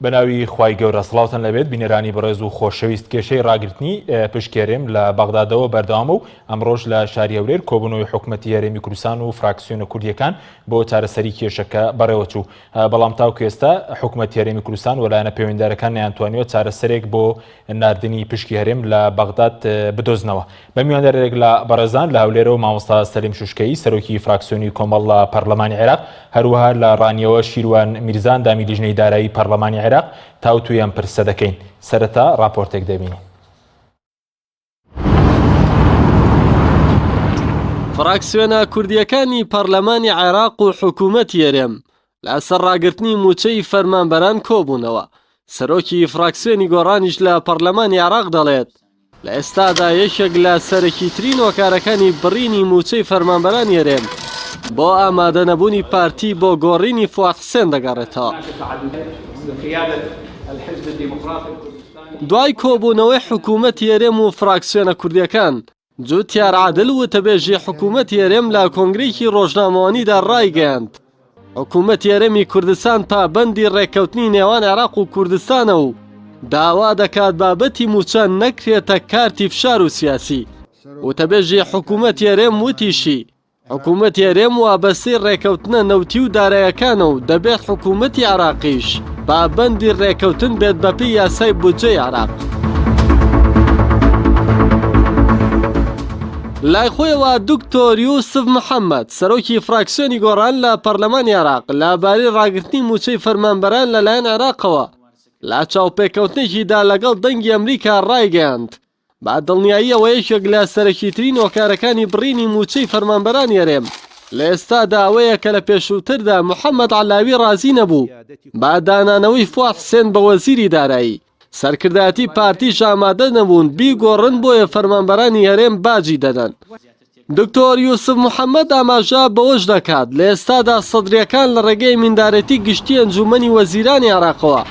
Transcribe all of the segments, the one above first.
بەناوی خوای گەورە سڵاوتان لەبێت بینێرانی بەڕێز و خۆشەویست کێشەی ڕاگررتنی پشکێرم لە بەغدادەوە بەردەوام و ئەمڕۆژ لە شاری هەولێر کۆبوونەوەی حکوومەتی هەرێمی کوردستان و فراکسیۆنە کوردیەکان بۆ چارەسەری کێشەکە بەڕێوەچوو. بەڵام تاوکو ئێستا حکوومەتی هەرێمی کوردستان وەلایەنە پەیوەندیدارەکان نەیانتوانیوە چارەسەرێک بۆ ناردنی پشکی هەرێم لە بەغداد بدۆزنەوە. بە میواندارێک لە بەڕێزان لە هەولێرەوە مامۆستا سەلیم شوشکەی سەرۆکی فراکسیۆنی کۆمەڵە پەرلەمانی عێراق، هەروەها لە ڕانیەوە شیروان میرزان دامی لیژنەی دارایی پەرلەمانی عێراق تاوتویان پرسە دەکەین. سەرەتا راپۆرتێک دەبینین. فراکسیۆنە کوردیەکانی پەرلەمانی عێراق و حکوومەتی هەرێم لەسەر ڕاگررتنی موچەی فەرمانبەران کۆبوونەوە. سەرۆکی فراکسیۆنی گۆڕانیش لە پەرلەمانی عێراق دەڵێت لە ئێستادا یەکێک لە سەرەکیترین هۆکارەکانی بڕینی موچەی فەرمانبەرانی هەرێم بۆ ئامادە نەبوونی پارتی بۆ گۆڕینی فواد حوسێن دەگەڕێتەوە. دوای کۆبوونەوەی حکوومەتی هەرێم و فراکسیۆنە کوردیەکان، جوتیار عادل وتەبێژی حکوومەتی هەرێم لە کۆنگرێکی ڕۆژنامەوانیدا ڕایگەیاند حکوومەتی هەرێمی کوردستان پابەندی ڕێکەوتنی نێوان عێراق و کوردستانە و داوا دەکات بابەتی موچە نەکرێتە کارتی فشار و سیاسی. وتەبێژی حکوومەتی هەرێم وتیشی حکوومەتی هەرێم وابەستەی ڕێکەوتنە نەوتی و داراییەکانە و دەبێت حکوومەتی عێراقیش پابەندی ڕێکەوتن بێت بەپێی یاسای بودجەی عێراق. لای خۆیەوە دکتۆر یوسف محەممەد سەرۆکی فراکسیۆنی گۆڕان لە پەرلەمانی عێراق لەبارەی ڕاگررتنی موچەی فەرمانبەران لەلایەن عێراقەوە لە چاوپێکەوتنێکیدا لەگەڵ دەنگی ئەمریکا ڕایگەیاند با دڵنیاییەوە یەکێک لە سەرەکیترین هۆکارەکانی بڕینی موچەی فەرمانبەرانی هەرێم لە ئێستادا ئەوەیە کە لە پێشووتردا محەممەد عەلاوی ڕازی نەبوو با دانانەوەی فواد حوسێن بە وەزیری دارایی. سەرکردایەتی پارتیش ئامادە نەبوون بیگۆڕن بۆیە فەرمانبەرانی هەرێم باجی دەدەن. دکتۆر یوسف محەممەد ئاماژە بەوەش دەکات لە ئێستادا سەدرەکان لە ڕێگەی میندارەتی گشتی ئەنجومەنی وەزیرانی عێراقەوە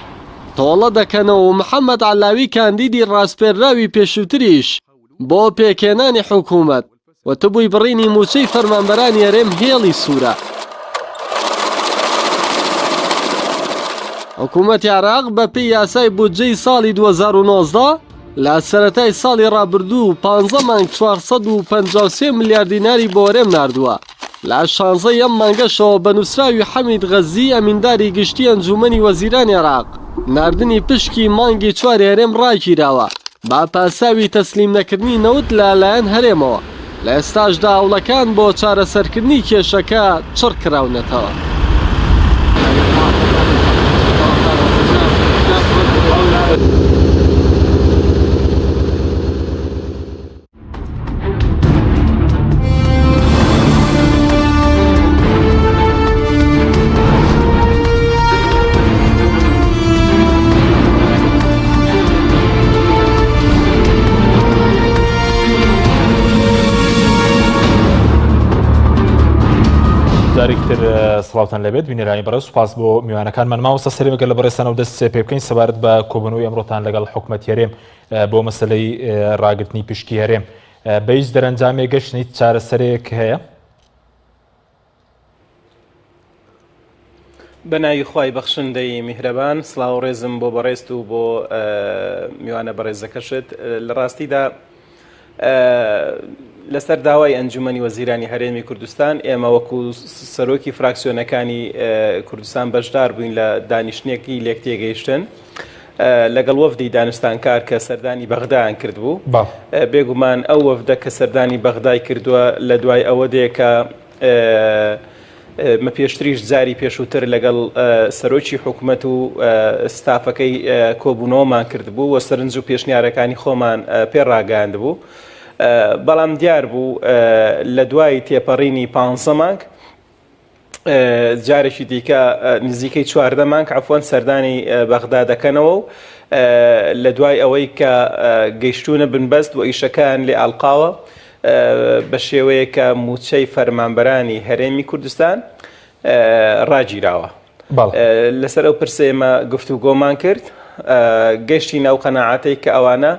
تۆڵە دەکەنەوە و محەممەد عەلاوی کاندیدی ڕاستپێراوی پێشووتریش بۆ پێکێنانی حکوومەت وتبووی بڕینی موچەی فەرمانبەرانی هەرێم هێڵی سوورە. حکوومەتی عێراق بەپێی یاسای بودجەی ساڵی 2019 لە سەرەتای ساڵی ڕابردوو 15 مانگ 453 ملیار دیناری بۆ هەرێم ناردووە. لە 16 مانگەشەوە بە نووسراوی حەمید غەزی ئەمینداری گشتی ئەنجومەنی وەزیرانی عێراق ناردنی پشکی مانگی 4 هەرێم ڕاگیراوە با پاساوی تەسلیم نەکردنی نەوت لەلایەن هەرێمەوە. لە ئێستاشدا هەوڵەکان بۆ چارەسەرکردنی کێشەکە چڕ کراونەتەوە. جارێکتر سڵاوتان لەبێت بینێرانی بەڕێز، سوپاس بۆ میوانەکانمان. مامۆستا سەلیم ئەگەر لە بەڕێستانەوە دەست پێ بکەین سەبارەت بە کۆبوونەوەی ئەمڕۆتان لەگەڵ حکوومەتی هەرێم بۆ مەسەلەی ڕاگررتنی پشکی هەرێم بە هیچ دەرەنجامێ گەشتنیت چارەسەرێک هەیە؟ بەناوی خوای بەخشندەی میهرەبان، سڵاو و ڕێزم بۆ بەڕێست و بۆ میوانە بەڕێزەکەشت. لە ڕاستیدا لەسەر داوای ئەنجومەنی وەزیرانی هەرێمی کوردستان ئێمە وەکو سەرۆکی فراکسیۆنەکانی کوردستان بەشدار بووین لە دانیشتنێکی لێک تێگەیشتن لەگەڵ وەفدی دانوستانکار کە سەردانی بەغدایان کردبوو. بێگومان ئەو وەفدە کە سەردانی بەغدای کردووە لە دوای ئەوە دێکە مە پێشتریش جاری پێشووتر لەگەڵ سەرۆکی حکوومەت و ستافەکەی کۆبوونەوەمان کردبوو و سەرنج و پێشنیارەکانی خۆمان پێڕاگەاند بوو. بەڵام دیار بوو لە دوای تێپەڕینی 15 مانگ جارێکی دیکە نزیکەی 14 مانگ عەفوەن سەردانی بەغدا دەکەنەوە و لە دوای ئەوەی کە گەیشتونە بنبەست و ئیشەکان لێ ئاڵقاوە بە شێوەیە کە موچەی فەرمانبەرانی هەرێمی کوردستان ڕاگیراوە. لەسەر ئەو پرسێمە گفتوگۆمان کرد، گەشتی ناو قەناعەتەی کە ئەوانە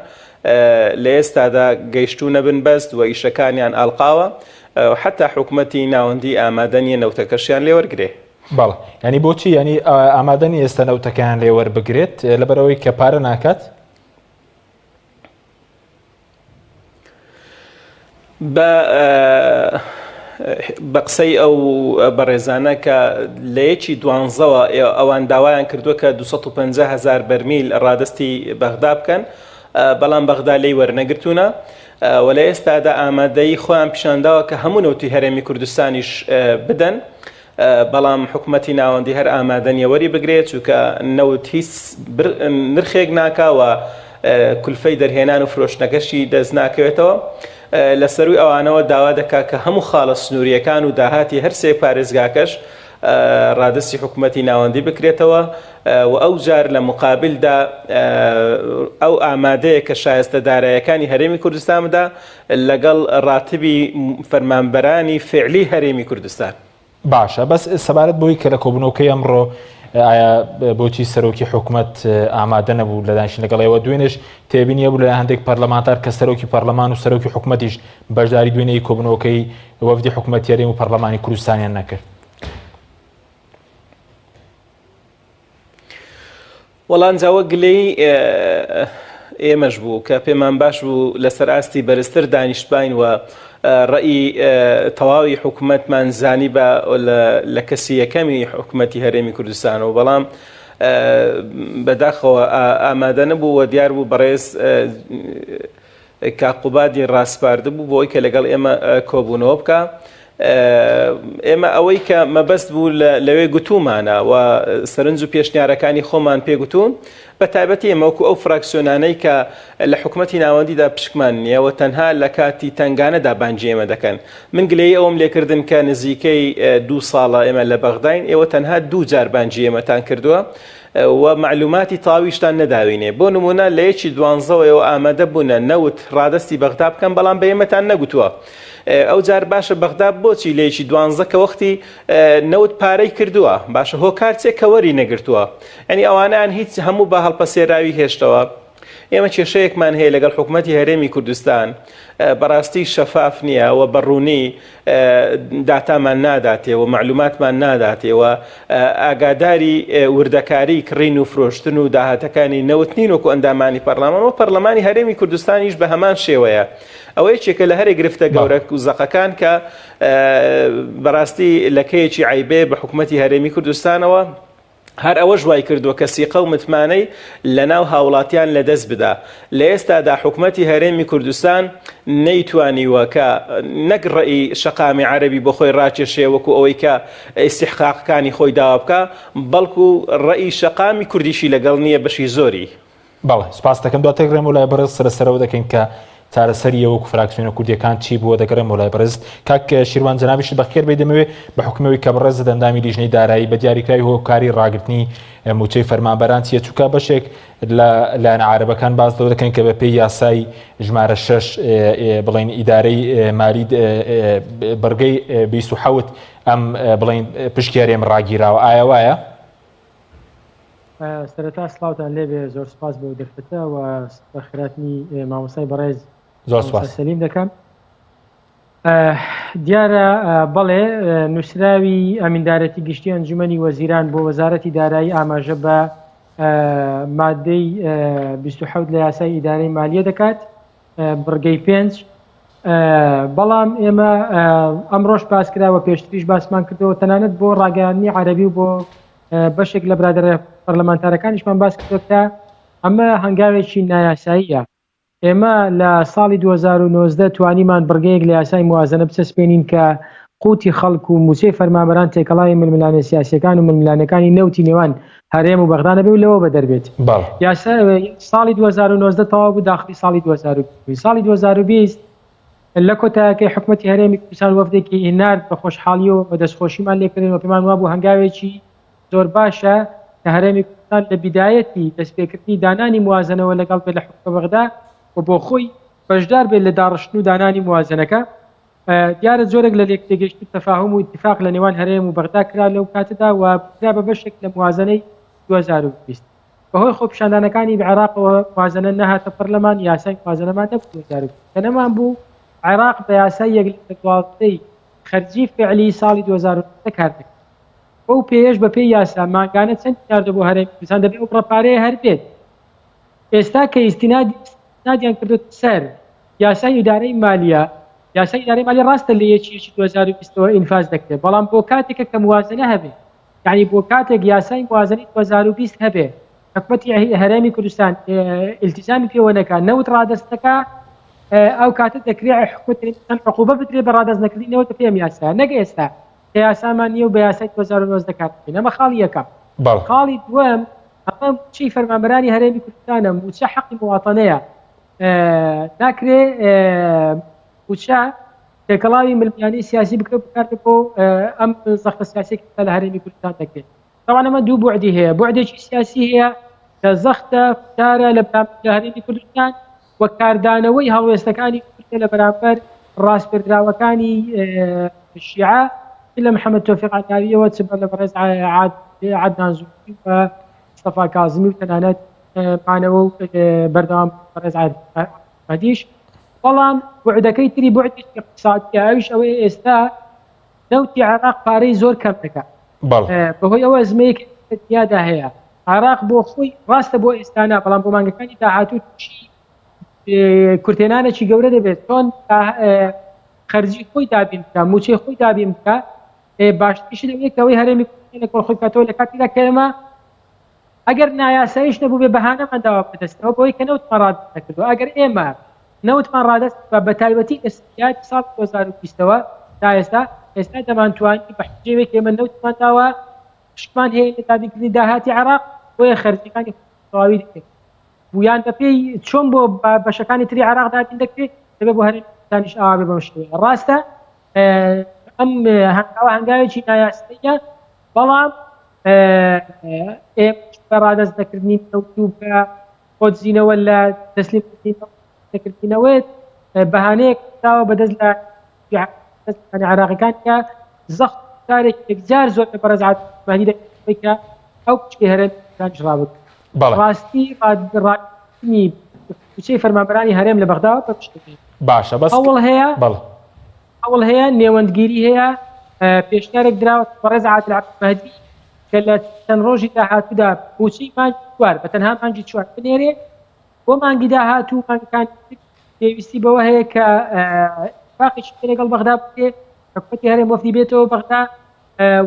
لە ئێستادا گەیشتونە بنبەست و ئیشەکانیان ئاڵقاوە و حتا حکوومەتی ناوەندی ئامادە نیە نەوتەکەشیان لێوەرگرێ. بەڵێ ینی بۆچی ینی ئامادەنی ئێستا نەوتەکان لێ وەربگرێت لەبەرەوەی کە پارە ناکات بە قسەی ئەو بەڕێزانە کە لە یەکی دوانزەوە ئەوان داوایان کردووە کە 250,000 بەرمیل ڕادستی بەغدا بکەن بەڵام بەغدا لێی وەرنەگرتوونە و لە ئێستادا ئامادەی خۆیان پیشانداوە کە هەموو نەوتی هەرێمی کوردستانیش بدەن بەڵام حکوومەتی ناوەندی هەر ئامادەنیە وەری بگرێت چونکە نەوت هیچ نرخێک ناکاوە کولفەی دەرهێنان و فرۆشتنەکەشی دەست ناکەوێتەوە لە سەروی ئەوانەوە داوا دەکات کە هەموو خاڵە سنووریەکان و داهاتی هەر سێ پارێزگاکەش ڕادستی حکوومەتی ناوەندی بکرێتەوە و ئەو جار لە مقابلدا ئەو ئامادەیە کە شایستە دارایەکانی هەرێمی کوردستان بدا لەگەڵ ڕاتبی فەرمانبەرانی فعلی هەرێمی کوردستان. باشە بەس سەبارەت بۆی کە لە کۆبوونەوەکەی ئەمڕۆ ئایا بۆچی سەرۆکی حکوومەت ئامادە نەبوو لە دانیشتن لەگەڵەوە دوێنێش تێبینیە بوو لە هەندێک پەرلەمانتار کە سەرۆکی پەرلەمان و سەرۆکی حکوومەتیش بەشداری دوێنەی کۆبوونەوەکەی وەفدی حکوومەتی هەرێم و پەرلەمانی کوردستانیان نەکرد. وەڵام جاوە گلەی ئێمەش بوو کە پێمان باش بوو لەسەر ئاستی بەرزتر دانیشتبین و ڕئی تەواوی حکوومەتمان زانی بە لە کەسی یەکەمی حکوومەتی هەرێمی کوردستانەوە بەڵام بەداخەوە ئامادە نەبوو و دیار بوو بەڕێز کاقوبادی ڕاستپاردە بوو بۆی کە لەگەڵ ئێمە کۆبوونەوە بکە ئێمە ئەوەی کە مەبەست بوو لەوێ گوتومانە و سەرنج و پێشنیارەکانی خۆمان پێگوتوون بە تایبەتی ئێمەوەکو ئەو فراکسیۆنانەی کە لە حکوومەتی ناوەندیدا پشکمان نییە و تەنها لە کاتی تنگانەدا بانجی ئێمە دەکەن من گلەی ئەوم لێکردن کە نزیکەی 2 ساڵە ئێمە لە بەغداین ئێوە تەنها 2 جار بانجی ئێمەتان کردووە و معلوماتی تاویشتان نەداوینێ بۆ نمونە لە یەکی دوانزەوەیەوە ئامادە بوونە نەوت ڕادستی بەغدا بکەن بەڵام بە ئێمەتان نەگوتووە ئەو جار باشە بەغدا بۆچی لە یەکی دوانزە کە وەختی نەوت پارەی کردووە باشە هۆکارچێک کە وەری نەگرتووە ئەنی ئەوانیان هیچ هەموو بە هەڵپەسێراوی هێشتەوە ئێمە کێشەیەکمان هەیە لەگەڵ حکوومەتی هەرێمی کوردستان بەڕاستی شەفاف نییە و بەڕوونی داتامان ناداتێ و معلوماتمان ناداتێەوە ئاگاداری وردەکاری کڕین و فرۆشتن و داهاتەکانی نەوتنین وەکو ئەندامانی پەرلەمان و پەرلەمانی هەرێمی کوردستانیش بە هەمان شێوەیە ئەوەی چێکە لە هەرێک گرفتە گەورە و زەقەکان کە بەڕاستی لەکەیەکی عیبێ بە حکوومەتی هەرێمی کوردستانەوە هەر ئەوە ژوای کردووە کە سیقە و متمانەی لە ناو هاوڵاتیان لەدەست بدا لە ئێستادا حکوومەتی هەرێمی کوردستان نەیتوانیوە کە نەک ڕێی شەقامی عەرەبی بۆ خۆی ڕاکێشێ وەکو ئەوەی کە ئیستیحقاقەکانی خۆی داوا بکە بەڵکو ڕێی شەقامی کوردیشی لەگەڵ نییە بەشی زۆری. بەڵێ سپاس دەکەم دواتێکڕێم و لای بەڕێز سەرەوە دەکەین کە چارەسەریە وەکو فراکسیۆنە کوردیەکان چی بووە دەگەڕێم وڵای بەڕێز کاک شیروان جەنابیش بەخێر بێ دەمەوێت بە حکومەوەی کە بەڕێز دەندامی لیژنەی دارایی بە دیاریکراوی هۆکاری ڕاگررتنی موچەی فەرمانبەران چیە چووکە بەشێک لایەن عارەبەکان باز لەوە دەکەن کە بە پێی یاسای ژمارە 6 بڵین ئیدارەی مالی بەرگەی 27 ئەم بڵین پشکیارێم ڕاگیراوە ئایا وایە؟ سەرەتا سڵاوتان لێبێ زۆر سپاس بۆ دەرفەتە و بەخێراتنی مامۆستای بەڕێز زۆر سپاس سەلیم دەکەم. دیارە بەڵێ نووسراوی ئەمیندارەتی گشتی ئەنجومەنی وەزیران بۆ وەزارەتی دارایی ئاماژە بە مادەی 27 لە یاسای ئیدارەی مالیە دەکات بڕگەی 5 بەڵام ئێمە ئەمڕۆژ باسکراوە پێشتریش باسمان کردەوە تەنانەت بۆ ڕاگەیاندنی عەرەبی و بۆ بەشێک لە برادەرە پەرلەمانتارەکانیشمان باس کردوکە ئەمە هەنگاوێکی نایاساییە. ئێمە لە ساڵی 2019 توانیمان بڕگەیەک لە یاسای موازنە بچەسپێنین کە قوتی خەڵک و موچەی فەرمانبەران تێکەڵاوی ململانە سیاسیەکان و ململانەکانی نەوتی نێوان هەرێم و بەغدانە بێ و لەوە بەدەربێت. ساڵی 2019 تەواو بوو داخلی ساڵی 2020 ساڵی 2020 لە کۆتایەکەی حکوومەتی هەرێمی کوردستان وەفدێکی هێنار بە خۆشحاڵی و بە دەستخۆشیمان لێکردن و پێمان وابوو هەنگاوێکی زۆر باشە کە هەرێمی کوردستان لە بیدایەتی دەستپێکردنی دانانی موازنەوە لەگەڵ بێت لە حکومە بەغدا و بۆ خۆی بەشدار بێت لە داڕشتن و دانانی موازنەکە. دیارە زۆرێک لە لێکتێگەشت و تەفاهم و اتفاق لە نێوان هەرێم و بەغدا کرا لەو کاتەدا و کرا بە بەشێک لە موازنەی 2020 بەهۆی خۆپیشاندانەکانی عێراقەوە موازنە نەهاتە پەرلەمان یاسای موازنەمان نەبوو 2020 کە نەمان بوو عێراق بە یاسای یەکڵاوەی خەرجی فعلی ساڵی 2020 کار دەکرد. بۆ بەو پێش بە پێی یاسا ماگانە چەند یاردە بۆ هەرێمی کوردستان دەبێت ئەو ڕەپارەیە هەر بێت ئێستا کە ئیسtinادیان کردوت سەر یاسای ئیدارەی مالیە یاسای ئیدارەی مالی ڕاستە لە 2020ەوە ئینفاز دەکرێت بەڵام بۆ کاتێکە کە موازنە هەبێت یعنی بۆ کاتێک یاسای موازنەی 2020 هەبێ حکومەتی هەرێمی کوردستان التزامی پێوە نەکات نەوت ڕادەستەکە ئەو کاتە دەکرێت حکومەت عقوبە بدرێت بە ڕادەست نەکردنەوە پێم یاسا نەگە ئێستا کە یاسامان نیە و بە یاسای 2019 دەکات ئەمە خاڵی یەکەم خاڵی دووەم ئەمە چی فەرمانبەرانی هەرێمی کوردستانە موچە حەقی مواطنەیە ناکرێ موچە تێکەڵاوی ملمیانی سیاسی بکرێت بکاتێت بۆ ئەم زەخمە سیاسی لە هەرێمی کوردستان دەکرێت طبعا ئەمە دوو بوعدی هەیە بوعدێکی سیاسی هەیە کە زەختە فتارە لە هەرێمی کوردستان وە کاردانەوەی هەڵوێستەکانی کوردە لە بەرامبەر ڕاستپێدراوەکانی شیعە لە محەممەد تۆفیق عەتاویەوە چ لە بەڕێز عەدنان زووری و مستەفا کاظمی و تەنانەت مانەوە و بەردەوام بەڕێز عەدیش بەڵام بوعدەکەی تری بوعدی اقتصادیە ئەویش ئەوەیە ئێستا نەوتی عێراق پارەی زۆر کەم دەکات بەهۆی ئەوە زمەیەک دنیادا هەیە عێراق بۆ خۆی ڕاستە بۆ ئێستانا بەڵام بۆ مانگەکانی داهاتوو کورتێنانێکی گەورە دەبێت چۆن خەرجی خۆی دابین بکە موچەی خۆی دابین بکە باشتریش لەوەیەکەوەی هەرێمی کوردستان خۆی کاتەوە لە کاتیدا کەمە ئەگەر نایاساییش نەبوو بێ بەهانەمان داوا بەدەستەوە بۆی کە نەوتمان ڕادەست نەکردووە ئەگەر ئێمە نەوتمان ڕادەست بە تایبەتی ئەسیاتی ساڵ 2020ەوە تا ئێستا دەمانتوانی بە حجەیەک ئێمە نەوتمان داوە شتمان هەیە لە دابینکردنی داهاتی عێراق بۆیە خەرجیەکانی تەواوی دەکرێت بویان بەپێی چۆن بۆ بەشەکانی تری عێراق دابین دەکرێت دەبێت بۆ هەرێمی کوردستانیش ئاوا بێ بەم شێوەیە ڕاستە ئەم هەنگاوێکی نایاساییە بەڵام ئێمە بە ڕادەست نەکردنی نەوتوو بە خۆتزیینەوە لە تەسلیمکردنەوەیت بەهانەیەک داوە بەدەست لە عێراقیەکان کە زەخت کارێک یەکجار زۆر لە بەڕێز عەبدولمەجید دەکرێت کە ئەو کوچکەی هەرێمی کوردستانیش ڕابردووە ڕاستی ڕاستنی کوچەی فەرمانبەرانی هەرێم لە بەغداوە بە پشتەکەی باشە بەس هەوڵ هەیە نێوەندگیری هەیە پێشنیارێک دراوە بەڕێز عەبدولمەجید کە لە چەند ڕۆژی داهاتوودا بۆچی مانگی چوار بە تەنها مانگی چوار بنێرێ بۆ مانگی داهاتوو مانگەکان پێویستی بەوە هەیە کە اتفاقێکی لەگەڵ بەغدا بکرێت حکومەتی هەرێم وەفدی بێتەوە بەغدا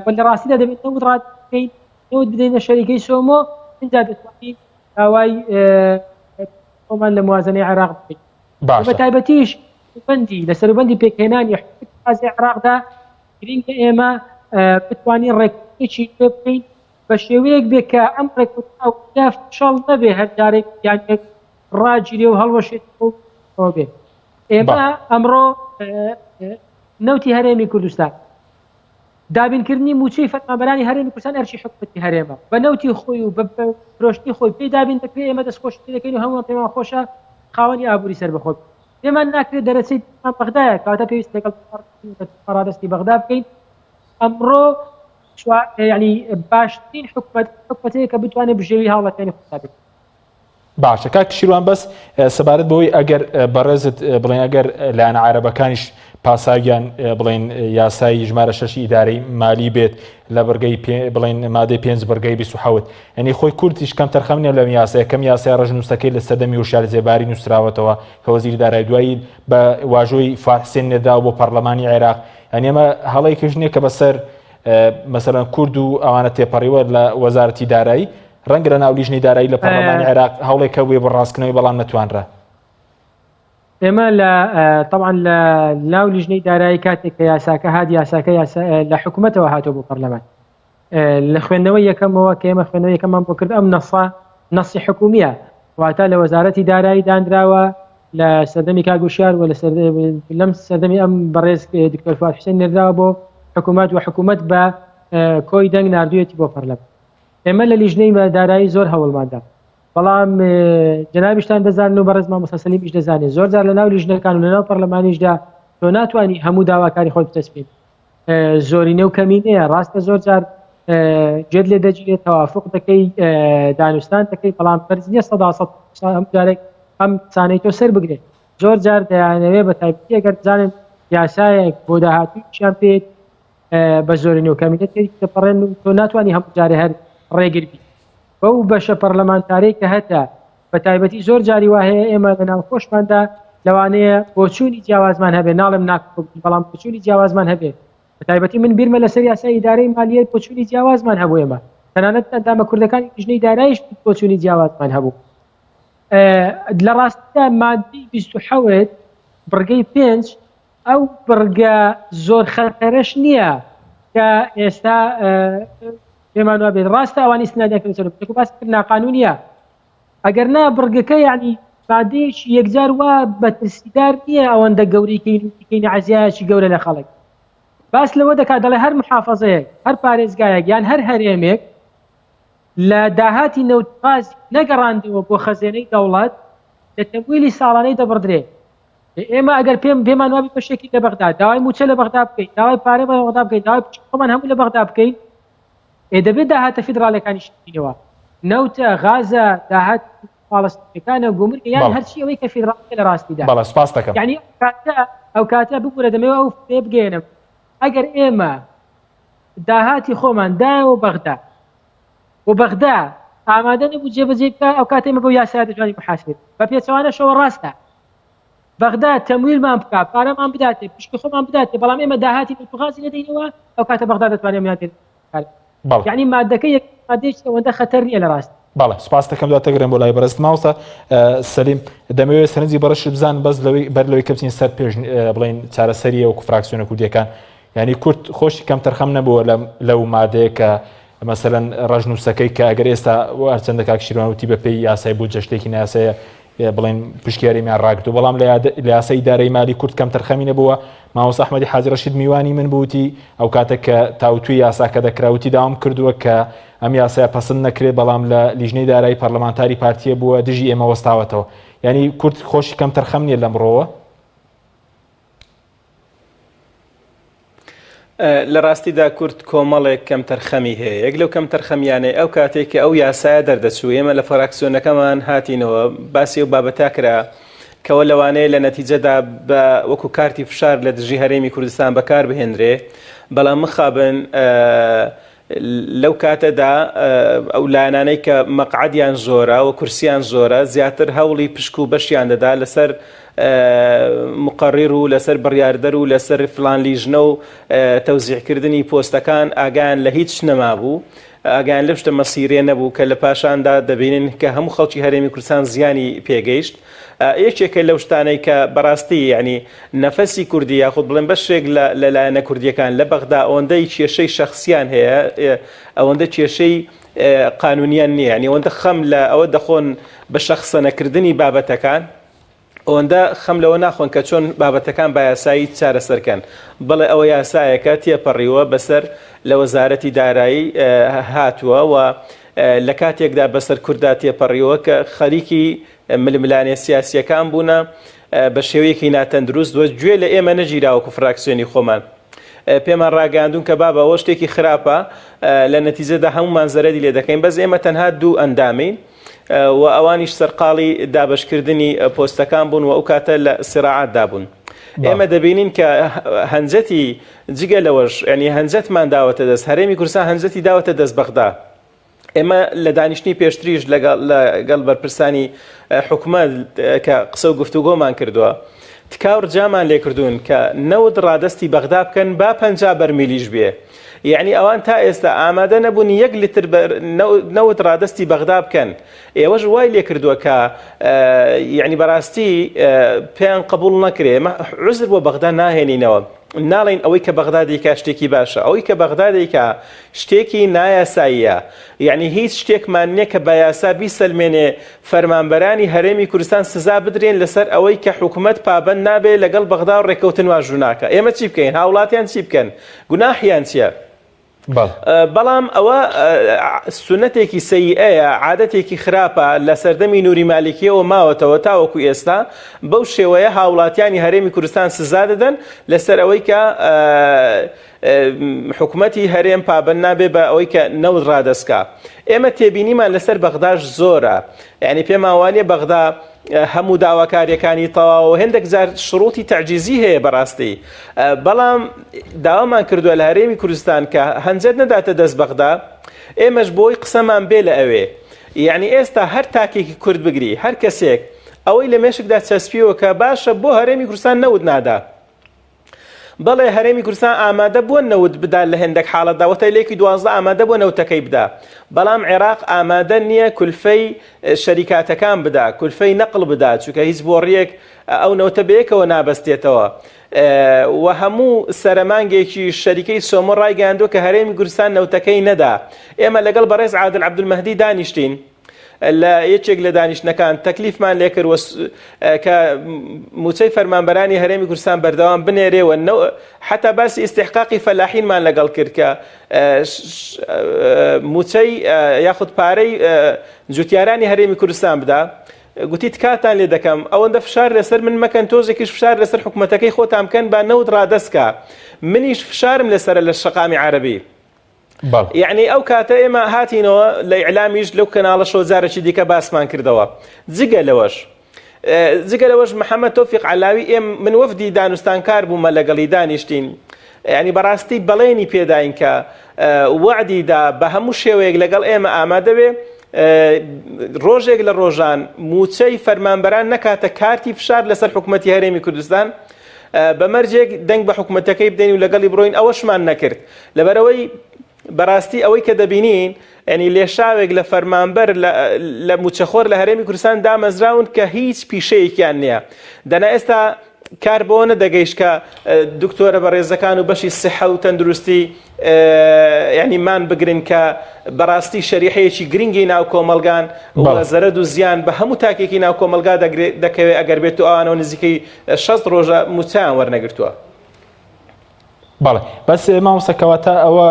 و لە ڕاستیدا دەبێت نەوت ڕادەکەین نەوت بدەینە شەریکەی سۆمۆ اینجا دەتوانین داوای خۆمان لە موازنەی عێراق بکەین بە تایبەتیش بەندی لە سەروبەندی پێکهێنانی حکومەتی حازی عێراقدا گرنگە ئێمە بتوانین ڕێکوتێکی پێ بکەین بە شێوەیەک بێ کە ئەم ڕێکوتە فشەڵ نەبێ هەر جارێک یانێک ڕاگیرێ و هەڵوەشێت بێ ئێمە ئەمڕۆ نەوتی هەرێمی کوردستان دابینکردنی موچەی فەرمانبەرانی هەرێمی کوردستان ئەرچی حکومەتی هەرێمە بە نەوتی خۆی و بە فرۆشتی خۆی پێی دابین دەکرێت ئێمە دەستخۆش دەکەین و هەمووان پێمان خۆشە خاوەنی ئابووری سەر بەخۆ پێمان ناکرێت دەرەچەی بەغدایە کاتە پێویست لەگەڵ ڕادەستی بەغدا بکەین ئەمڕۆ یعنی باشترین حکومەتەیە کە بتوانێت بژێوی هاوڵاتیانی خۆتا بێت باشە کاک شیروان بەس سەبارەت بەوەی ئەگەر بەڕێزت بڵێن ئەگەر لایەنە عەرەبەکانیش پاساگیان بڵێن یاسای ژمارە 6 ئیدارەی مالی بێت لە بەرگەی بڵێن مادەی 5 بەرگەی 27 ئەنی خۆی کورتیش کەم تەرخەمنێ لەم یاسایە کەم یاسای ڕژنووسەکەی لە سەردەمی وشار زێباری نووسراوەتەوە کە وەزیری دارایی دوایی بە واژۆی فاحسێن نێدا بۆ پەرلەمانی عێراق ئەنی ئەمە هەڵەی کەژنێ کە بەسەر مەسەلەن کورد و ئەوانە تێپەڕیوە لە وەزارەتی دارایی ڕەنگە لە ناو لیژنەی دارایی لە پەرلەمانی عێراق هەوڵێکە وێ بەڕاستکردنەوەی بەڵام نەتوانرا ئێمە طبعا لە ناو لیژنەی دارایی کاتێک کە یاساکە هات یاساکە لە حکوومەتەوە هاتۆ بۆ پەرلەمان لە خوێندنەوەی یەکەمەوە کە ئێمە خوێندنەوەی یەکەمان بۆ کرد ئەم نەسی حکومیە واتە لە وەزارەتی دارایی دانراوە لە سەردەمی کاگوشیار و لەم سەردەمی ئەم بەڕێز دکتۆر فواد حوسێن نێردراوە بۆ حکوومەت و حکوومەت بە کۆی دەنگ ناردوویەتی بۆ پەرلەمان ئێمە لە لیژنەی دارایی زۆر هەوڵماندا بەڵام جەنابیشتان دەزانن و بەڕێز مامۆستا سەلیمیش دەزانێت زۆر جار لە ناو لیژنەکان و لە ناو پەرلەمانیشدا تۆ ناتوانانی هەموو داواکاری خۆت بتەسبین زۆرینە و کەمینەیە ڕاستە زۆر جار جێت لێ دەگیرێت تەوافق دەکەی دانوستان دەکەی بەڵام فەرز نییە 100% هەموو جارێک ئەم قسانەی تۆ سەر بگرێت زۆر جار دەیانەوێت بە تایبەتی ئەگەر بزانن یاسایەک بۆ داهاتوویشیان پێێت بە زۆرینەوە کامیلەتێک دەپەڕێن و تۆ ناتوانانی هەموو جارێ هەر ڕێگربی بەو بەشە پەرلەمانتارەی کە هەتا بە تایبەتی زۆر جاری وهەیە ئێمە لە ناوخۆشماندا لەوانەیە بۆچوونی جیاوازمان هەبێ ناڵم ناکە بەڵام بۆچوونی جیاوازمان هەبێ بە تایبەتی من بیرمە لەسەر یاسای ئیدارەی مالیەت بۆچوونی جیاوازمان هەبوو ئێمە تەنانەت ئەندامە کوردەکانی ژنەی دارایش بۆچوونی جیاوازمان هەبوو لە ڕاستیدا مادەی 27 بڕگەی 5 ئەو بڕگە زۆر خەرخەرەش نییە کە ئێستا پێمان وا بێت ڕاستە ئەوانی سنادەکەن باس ناقانونیە ئەگەر نا بڕگەکە یعنی مادەیەکی یەکجار وا بەترسیدار نییە ئەوەندە گەورەیکەینی عەزیایەکی گەورە لە خەڵک باس لەوە دەکات دەڵێ هەر محافەزەیەک هەر پارێزگایەک یان هەر هەرێمێک لە داهاتی نەوتقاز نەگەڕاندەوە بۆ خەزێنەی دەوڵەت لە تەمویلی ساڵانەی دەبڕدرێ ئێمە ئەگەر پێمان وابی بەشێکی لە بەغدا داوای موچە لە بەغدا بکەین داوای پارە بە بەغدا بکەین داوای خۆمان هەموو لە بەغدا بکەین دەبێت داهاتە فیدراڵەکانی شتینەوە نەوتە غازە داهات فاڵستینەکانە گومرگە یان هەرچی ئەوەی کە فیدراڵەکە لە ڕاستیدا بەڵێ سپاس دەکەم یعنی ئەو کاتە ببوورە دەمەوە ئەو فێ بگەێنم ئەگەر ئێمە داهاتی خۆمان دایەوە بەغدا و بەغدا ئامادە نەبوو جێبەجێ بکە ئەو کاتێ ئێمە بەو یاسا دەتوانین محاسبێت بە پێچەوانەشەوە ڕاستە بەغدا تەمویلمان بکە پارەمان بداتێ پشکی خۆمان بداتێ بەڵام ئێمە داهاتی نەوتقازی نەدەینەوە ئەو کاتە بەغدا دەتوانێت میاتێت یعنی مادەکە یەک مادەیەکی ئەوەندە خەتەر نییە لە ڕاست بەڵێ سپاس دەکەم دواتەگرم بۆ لای بەڕست ماوەستا سەلیم دەمەوێت سەرنجی بەڕەش بزان بەس بەر لەوەی کەبچین سەر پێش بڵین چارەسەریە وەکو فراکسیۆنە کوردیەکان یعنی کورد خۆشی کەم تەرخەم نەبووە لەو مادەیە کە مەسەلەن ڕەژنووسەکەی کە ئەگەر ئێستا هەرچەندە کاکشیروان وتی بەپێی یاسای بوو جەشتێکی ناسەیە بڵین پشکیاریمیان ڕاگرتو بەڵام لە یاسای ئیدارەی مالی کورد کەم تەرخەمی نەبووە مامۆستا ئەحمەدی حاجی ڕەشید میوانی من بوتی ئەو کاتە کە تاوتوی یاساکە دەکراوتی داوام کردووە کە ئەم یاسای پەسەند نەکرێت بەڵام لە لیژنەی دارایی پەرلەمانتاری پارتیە بووە دژی ئێمە وەستاوەتەوە یعنی کورد خۆشی کەم تەرخەم نییە لەمڕۆوە لە ڕاستیدا کورد کۆمەڵێک کەم تەرخەمی هەیە یەک لەو کەم تەرخەمیانێ ئەو کاتێک کە ئەو یاسایە دەردەچوو ئێمە لە فراکسیۆنەکەمان هاتینەوە باسی و بابەتا کرا کەەوە لەوانەیە لە نەتیجەدا بە وەکو کارتی فشار لە دژی هەرێمی کوردستان بەکار بهێنرێ بەڵام مخابن لەو کاتەدا ئەو لایەنانەی کە مەقعەدیان زۆرە و کورسیان زۆرە زیاتر هەوڵی پشک و بەشیان دەدا لەسەر مقڕیر و لەسەر بڕیاردەر و لەسەر فلان لیژنە و تەوزیعکردنی پۆستەکان ئاگیان لە هیچ نەمابوو ئاگیان لە شتە مەسیرێ نەبوو کە لە پاشاندا دەبینن کە هەموو خەڵکی هەرێمی کوردستان زیانی پێگەیشت یەکێکە لەو شتانەی کە بەڕاستی ینی نەفەسی کوردی یاخود بڵێن بەشێک لە لایەنە کوردیەکان لە بەغدا ئەوەندەی کێشەی شەخصیان هەیە ئەوەندە کێشەی قانونیان نییە ینی ئەوەندە خەم لە ئەوە دەخۆن بە شەخسەنەکردنی بابەتەکان ئەوەندە خەم لەوە ناخۆن کە چۆن بابەتەکان با یاسایی چارەسەرکەن بڵێ ئەوە یاسایەکە تێپەڕیوە بەسەر لە وەزارەتی دارایی هاتووە و لە کاتێکدا بەسەر کووردا تێپەڕیوە کە خەریکی ململانێ سیاسیەکان بوونە بە شێوەیەکی ناتەندروست وە گوێ لە ئێمە نەگیراوەکو فراکسیۆنی خۆمان پێمان ڕاگەاندون کە بابە ئەوە شتێکی خراپە لە نەتیجەدا هەمومان زەرەری لێ دەکەین بەس ئێمە تەنها دوو ئەندامین و ئەوانیش سەرقاڵی دابشکردنی پۆستەکان بوون و ئەو کاتە لە سراعاتدا بوون ئێمە دەبینین کە هەنجەتی جگە لەوەش ینی هەنجەتمان داوەتە دەست هەرێمی کوردستان هەنجەتی داوەتە دەست بەغدا ئێمە لە دانیشتنی پێشتریش لەگەڵ بەرپرسانی حکومەت کە قسە و گفتوگۆمان کردووە تکاور جامان لێ کردوون کە نەوت ڕادستی بەغدا بکەن با 50 بەرمیلیش بێ یعنی ئەوان تا ئێستا ئامادە نەبوون 1 لیتر نەوت ڕادستی بەغدا بکەن ئێوەش وای لێ کردووە کە یعنی بەڕاستی پێیان قبول نەکرێ عوزر بۆ بەغدا ناهێنینەوە ناڵین ئەوەی کە بەغدا دەیکا شتێکی باشە ئەوەی کە بەغدا دەیکا شتێکی نایاساییە یعنی هیچ شتێکمان نییە کە بە یاسا بیسەلمێنێ فەرمانبەرانی هەرێمی کوردستان سزا بدرێن لەسەر ئەوەی کە حکوومەت پابەند نابێ لەگەڵ بەغدا و ڕێکەوتن واژوو ناکە ئێمە چی بکەین هاوڵاتیان چی بکەن گوناحیان چییە بەڵام ئەوە سونەتێکی سەیئەیە عادەتێکی خراپە لە سەردەمی نووری مالیکیەوە ماوەتەوە تاوەکو ئێستا بەو شێوەیە هاوڵاتیانی هەرێمی کوردستان سزا دەدەن لەسەر ئەوەی کە حکوومەتی هەرێم پابند نابێ بە ئەوەی کە نەوت ڕادەستکا. ئێمە تێبینیمان لەسەر بەغداش زۆرە، یعنی پێمان وانێ بەغدا هەموو داواکاریەکانی تەواو هەندێک جار شروعی تعجیزی هەیە بەڕاستی، بەڵام داوامان کردووە لە هەرێمی کوردستان کە هەنجەر نەداتە دەست بەغدا، ئێمەش بۆی قسەمان بێ لە ئەوێ. یعنی ئێستا هەر تاکێکی کورد بگری هەر کەسێک ئەوەی لە مێشکدا چەسپیەوە کە باشە بۆ هەرێمی کوردستان نەوت نادا، بەڵێ هەرێمی کوردستان ئامادە بووە نەوت بدا لە هەندێک حاڵەتدا، وەتە لێکی 12 ئامادە بووە نەوتەکەی بدا، بەڵام عێراق ئامادە نییە کولفەی شەریکاتەکان بدا، کولفەی نەقل بدا، چونکە هیچ بۆ ڕیەک ئەو نەوتە بەیەکەوە نابەستێتەوە. و هەموو سەرمانگێکی شەریکەی سۆمۆ ڕایگەاندووە کە هەرێمی کوردستان نەوتەکەی نەدا. ئێمە لەگەڵ بەڕێز عادل عەبدولمەهدی دانیشتین لە یەکێک لە دانیشتنەکان، تەکلیفمان لێ کرد کە موچەی فەرمانبەرانی هەرێمی کوردستان بەردەوام بنێرێەوە، حتا باسی ئیستیحقاقی فەلاحینمان لەگەڵ کرد کە موچەی یاخود پارەی جوتیارانی هەرێمی کوردستان بدا. گوتی تکاتان لێ دەکەم، ئەوەندە فشار لەسەر من مەکەن، تۆزێکیش فشار لەسەر حکوومەتەکەی خۆتان بکەن با نەوت ڕادەستکە، منیش فشارم لەسەرە لە شەقامی عەرەبی. یعنی ئەو کاتە ئێمە هاتینەوە لە ئیعلامیش لەو کەناڵەشەوە جارێکی دیکە باسمان کردەوە. جگە لەوەش محەممەد تۆفیق عەلاوی من وەفدی دانوستانکار بوومە لەگەڵی دانیشتین، یعنی بەڕاستی بەڵێنی پێداین کە وعدیدا بە هەموو شێوەیەک لەگەڵ ئێمە ئامادە بێ ڕۆژێک لە ڕۆژان موچەی فەرمانبەران نەکاتە کارتی فشار لەسەر حکوومەتی هەرێمی کوردستان، بەمەرجێک دەنگ بە حکوومەتەکەی بدەین و لەگەڵی بڕۆین. ئەوەشمان نەکرد، لەبەرەوەی بەڕاستی ئەوەی کە دەبینین ینی لێشاوێک لە فەرمانبەر لە موچەخۆر لە هەرێمی کوردستان دامەزراون کە هیچ پیشەیەکیان نییە. دەنا ئێستا کار بۆ نەدەگەیشت کە دکتۆرە بەڕێزەکان و بەشی سیحە و تەندروستی ینی مان بگرن کە بەڕاستی شەریحەیەکی گرنگی ناو کۆمەلگان و زەرەد و زیان بە هەموو تاکێکی ناو کۆمەلگا دەکەوێت ئەگەر بێت و ئەوانەوە نزیکەی 60 ڕۆژە موچەیان وەرنەگرتووە. بەڵێ بەس مامۆستاکەواتە ئەوە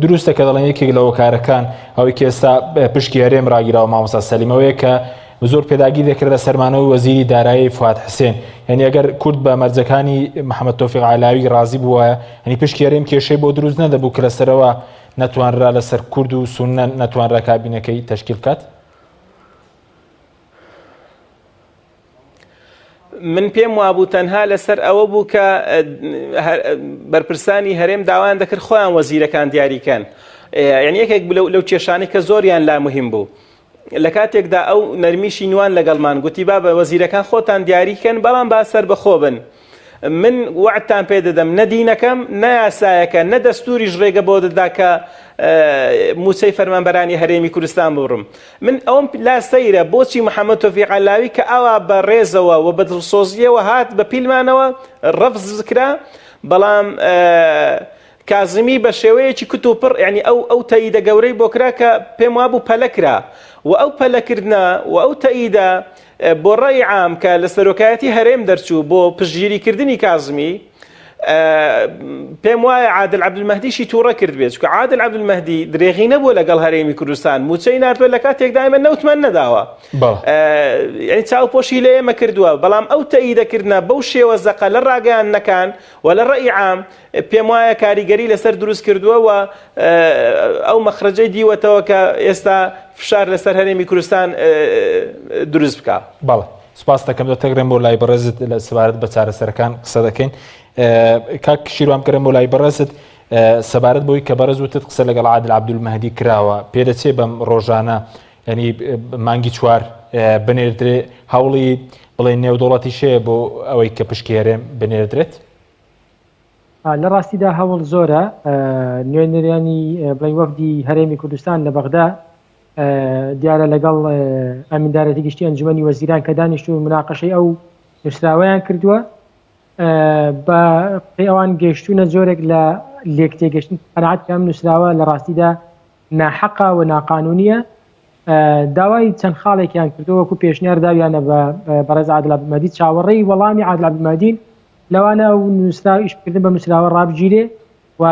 دروستە کە دەڵێن یەکێک لە هۆکارەکان ئەوەی کە ئێستا پشکی هەرێم ڕاگیراوە مامۆستا سەلیمەوەیە کە زۆر پێداگی دەکرێت لە سەرمانەوەی وەزیری دارایی فواد حسێن، یعنی ئەگەر کورد بە مەرجەکانی محەممەد تۆفیق عەلاوی ڕازی بووایە، ینی پشکی هەرێم کێشەی بۆ دروست نەدەبوو کە لەسەرەوە نەتوانرا لەسەر کورد و سونە نەتوانرا کابینەکەی تەشکیل بکات. من پێم وابوو تەنها لەسەر ئەوە بوو کە بەرپرسانی هەرێم داوایان دەکرد خۆیان وەزیرەکان دیاریکەن، یعنی یەکێک لەو کێشانەی کە زۆریان لا مهم بوو. لە کاتێکدا ئەو نەرمیشی نوان لەگەڵمان گوتی با بە وەزیرەکان خۆتان دیاریکەن، بەڵام با سەر بەخۆ بن. من وعدتان پێ دەدەم نە دینەکەم نە یاسایەکە نە دەستوریش ڕێگە بۆ دەدا کە موچەی فەرمانبەرانی هەرێمی کوردستان بڕم. من ئەوم لا سەیرە بۆچی محەممەد تۆفیق عەلاوی کە ئەوە بە ڕێزەوە و بە دڵسۆزیەوە هات بە پیلمانەوە ڕەفز کرا، بەڵام کازمی بە شێوەیەکی کتوپڕ، یعنی ئەو تەییدە گەورەی بۆ کرا کە پێم وابوو پەلەکرا و ئەو پەلەکردە و ئەو تەییدە بۆ ڕێی عام کە لە سەرۆکایەتی هەرێم دەرچوو بۆ پشتگیریکردنی کازمی، پێم وایە عادل عەبدولمەهدیشی تووڕە کرد بێت، چونکە عادل عەبدولمەهدی درێغی نەبووە لەگەڵ هەرێمی کوردستان، موچەی ناردووە لە کاتێکدا ئێمە نەوتمان نەداوە، یعنی چاوپۆشی لە ئێمە کردووە، بەڵام ئەو تەییدەکردنە بەو شێوە زەقە لە ڕاگەیاندنەکان و لە ڕێی عام پێم وایە کاریگەری لەسەر دروست کردووە و ئەو مەخرەجەی دیوەتەوە کە ئێستا فشار لەسەر هەرێمی کوردستان دروست بکە. بەڵێ سوپاس دەکەم دۆتەگرم بۆ لای بەڕێزت لە سەبارەت بە چارەسەرەکان قسە دەکەین. کاک شیروان کردم بۆ لای بەڕێزت سەبارەت بۆی کە بەڕێز وتت قسە لەگەڵ عادل عەبدولمەهدی کراوە، پێدەچێت بەم ڕۆژانە ینی مانگی 4 بنێردرێ هەوڵی بڵێ نێودوڵەتی شەیە بۆ ئەوەی کە پشکی هەرێم بنێردرێت؟ لە ڕاستیدا هەوڵ زۆرە. نوێنەرانی بڵێ وەفدی هەرێمی کوردستان لە بەغدا دیارە لەگەڵ ئەمیندارەتی گشتی ئەنجومەنی وەزیران کە دانیشتوون مناقەشەی ئەو نووسراوەیان کردووە، بە پێیەوان گەیشتونە زۆرێک لە لێکتێگەشتن قەناعەت کە ئەم نووسراوە لە ڕاستیدا ناحەقە و ناقانونیە. داوای چەند خاڵێکیان کردەوە وەکو پێشنیار داویانە بە بەڕێز عادل عەبدولمەهدی چاوەڕێی وەڵامی عادل عەبدولمەهدین لەوانە ئەو نووسراو ئیشکردن بە نووسراوە ڕابگیرێ و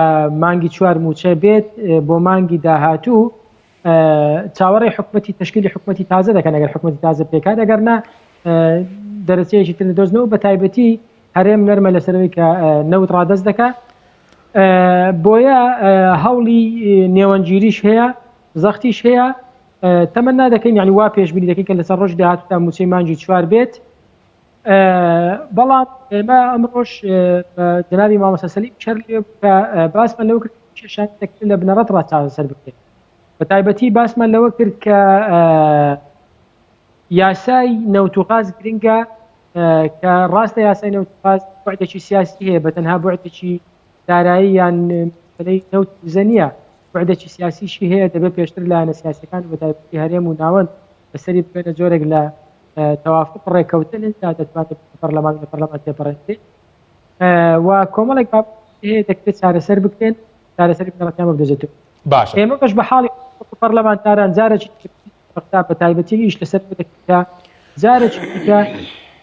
مانگی 4 موچە بێت بۆ مانگی داهاتوو چاوەڕێی حکومەتی تشکیلی حکومەتی تازە دەکەن ئەگەر حکومەتی تازە پێکات، ئەگەر نا دەرەچەیەکی تر دۆزنەوە بە تایبەتی هەرێم نەرمە لەسەرەوەی کە نەوت ڕادەست دەکات. بۆیە هەوڵی نێوەنگیریش هەیە زەختیش هەیە تەمەنا دەکەین یعنی وا پێشبینی دەکەین کە لەسەر ڕۆژ داهاتوودا موچەی مانگی 4 بێت بەڵام ئێمە ئەمڕۆژ جنابی مامۆستا سەلیم چەرلێ کە باسمان لەوە کرد کێشان لە بنەڕەت ڕاچاوەسەر بکرێت بە تایبەتی باسمان لەوە کرد کە یاسای نەوتوغاز گرنگە کە ڕاستە یاسای نەوتوغاز بوعدێکی سیاسی هەیە بە تەنها بوعدێکی دارایی یان مەسەلەی نەوت زەنیە بوعدێکی سیاسیشی هەیە دەبێت پێشتر لایەنە سیاسیەکان بە تایبەتی هەرێم و ناوەند بەسەری بکەنە جۆرێک لە توافق ڕێکەوتن تا دەتوانێت پەرلەمان لە پەرلەمان تێپەڕێت و کۆمەڵێک هەیە دەکرێت چارەسەر بکرێن چارەسەری بنەڕەتیان بدەجێتەوە باشە ئێمە بەش بە حاڵی پەرلەمانتاران جارێکی بە تایبەتی ئیش لەسەر بدەکرێتە جارێکی دیکە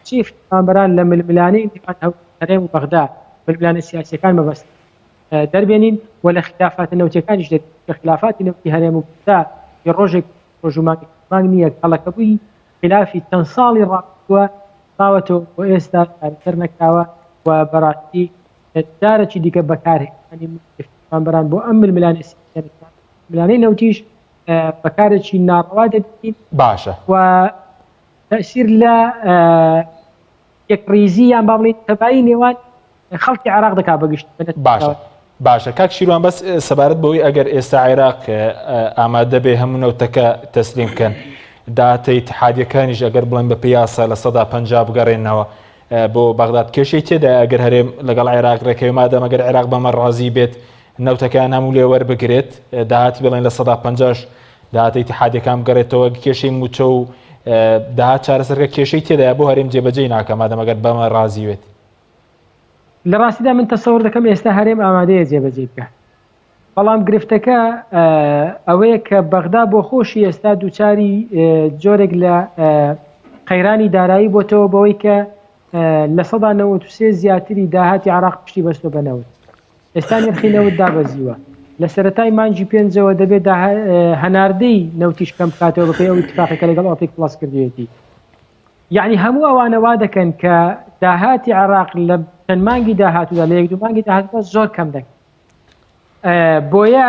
چیف مامبەران لە ململانەی انتیخابات هەرێم و بەغدا ململانە سیاسیەکان مەبەست دەربێنین و لە خلافاتە نەوتیەکانیش کە خلافاتی نەوتی هەرێم و بەغدا ڕۆژێک ڕۆژومانگ نییە کەڵەکەبووی خلافی چەند ساڵی ڕابردووە ڕاوەتەوە بۆ ئێستا کارکەر نەکراوە و بەڕاستی جارێکی دیکە بەکارهێنانی مامبەران بۆ ئەم ململانە سیاسیەکان ململانەی نەوتیش بەکارێکی ناڕەوا دەبین باشە و تەسیر لە یەکڕیزی یان با بڵێن تەبایی نێوان خەڵکی عێراق دەکا بەگشت باشە باشە کاک شیروان بەس سەبارەت بەوەی ئەگەر ئێستا عێراق ئامادە بێ هەموو نەوتەکە تەسلیم بکەن داهاتەی اتحادیەکانیش ئەگەر بڵێن بە پیاسە لە 150 بگەڕێنەوە بۆ بەغداد کێشەی تێدا ئەگەر هەرێم لەگەڵ عێراق ڕێکەوی مادەم ئەگەر عێراق بەمە ڕازی بێت نەوتەکان هەموو لێ وەربگرێت داهاتی بڵێن لە 150 داهاتەی اتحادیەکان بگەڕێتەوە کێشەی موچە و داهات چارەسەرکە کێشەی تێدایە بۆ هەرێم جێبەجێی ناکە مادەم ئەگەر بەمە ڕازی وێت لە ڕاستیدا من تەسەوڕ دەکەم ئێستا هەرێم ئامادەیە جێبەجێ بکە بەڵام گرفتەکە ئەوەیە کە بەغدا بۆ خۆشی ئێستا دووچاری جۆرێک لە قەیرانی دارایی بۆتەوە بەوەی کە لە 93 زیاتری داهاتی عێراق پشتی بەستۆ بەنەوت ئێستا نرخی نەوت دابەزیوە لە سەرەتای مانگی 5ەوە دەبێت هەناردەی نەوتیش کەم بکاتەوە بەپێی ئەو اتفاقێکە لەگەڵ ئۆپێک پڵاس کردوێتی یعنی هەموو ئەوانە وا دەکەن کە داهاتی عێراق لە چەند مانگی داهاتوودا لە 1-2 مانگی داهاتوودا زۆر کەم دەکەن بۆیە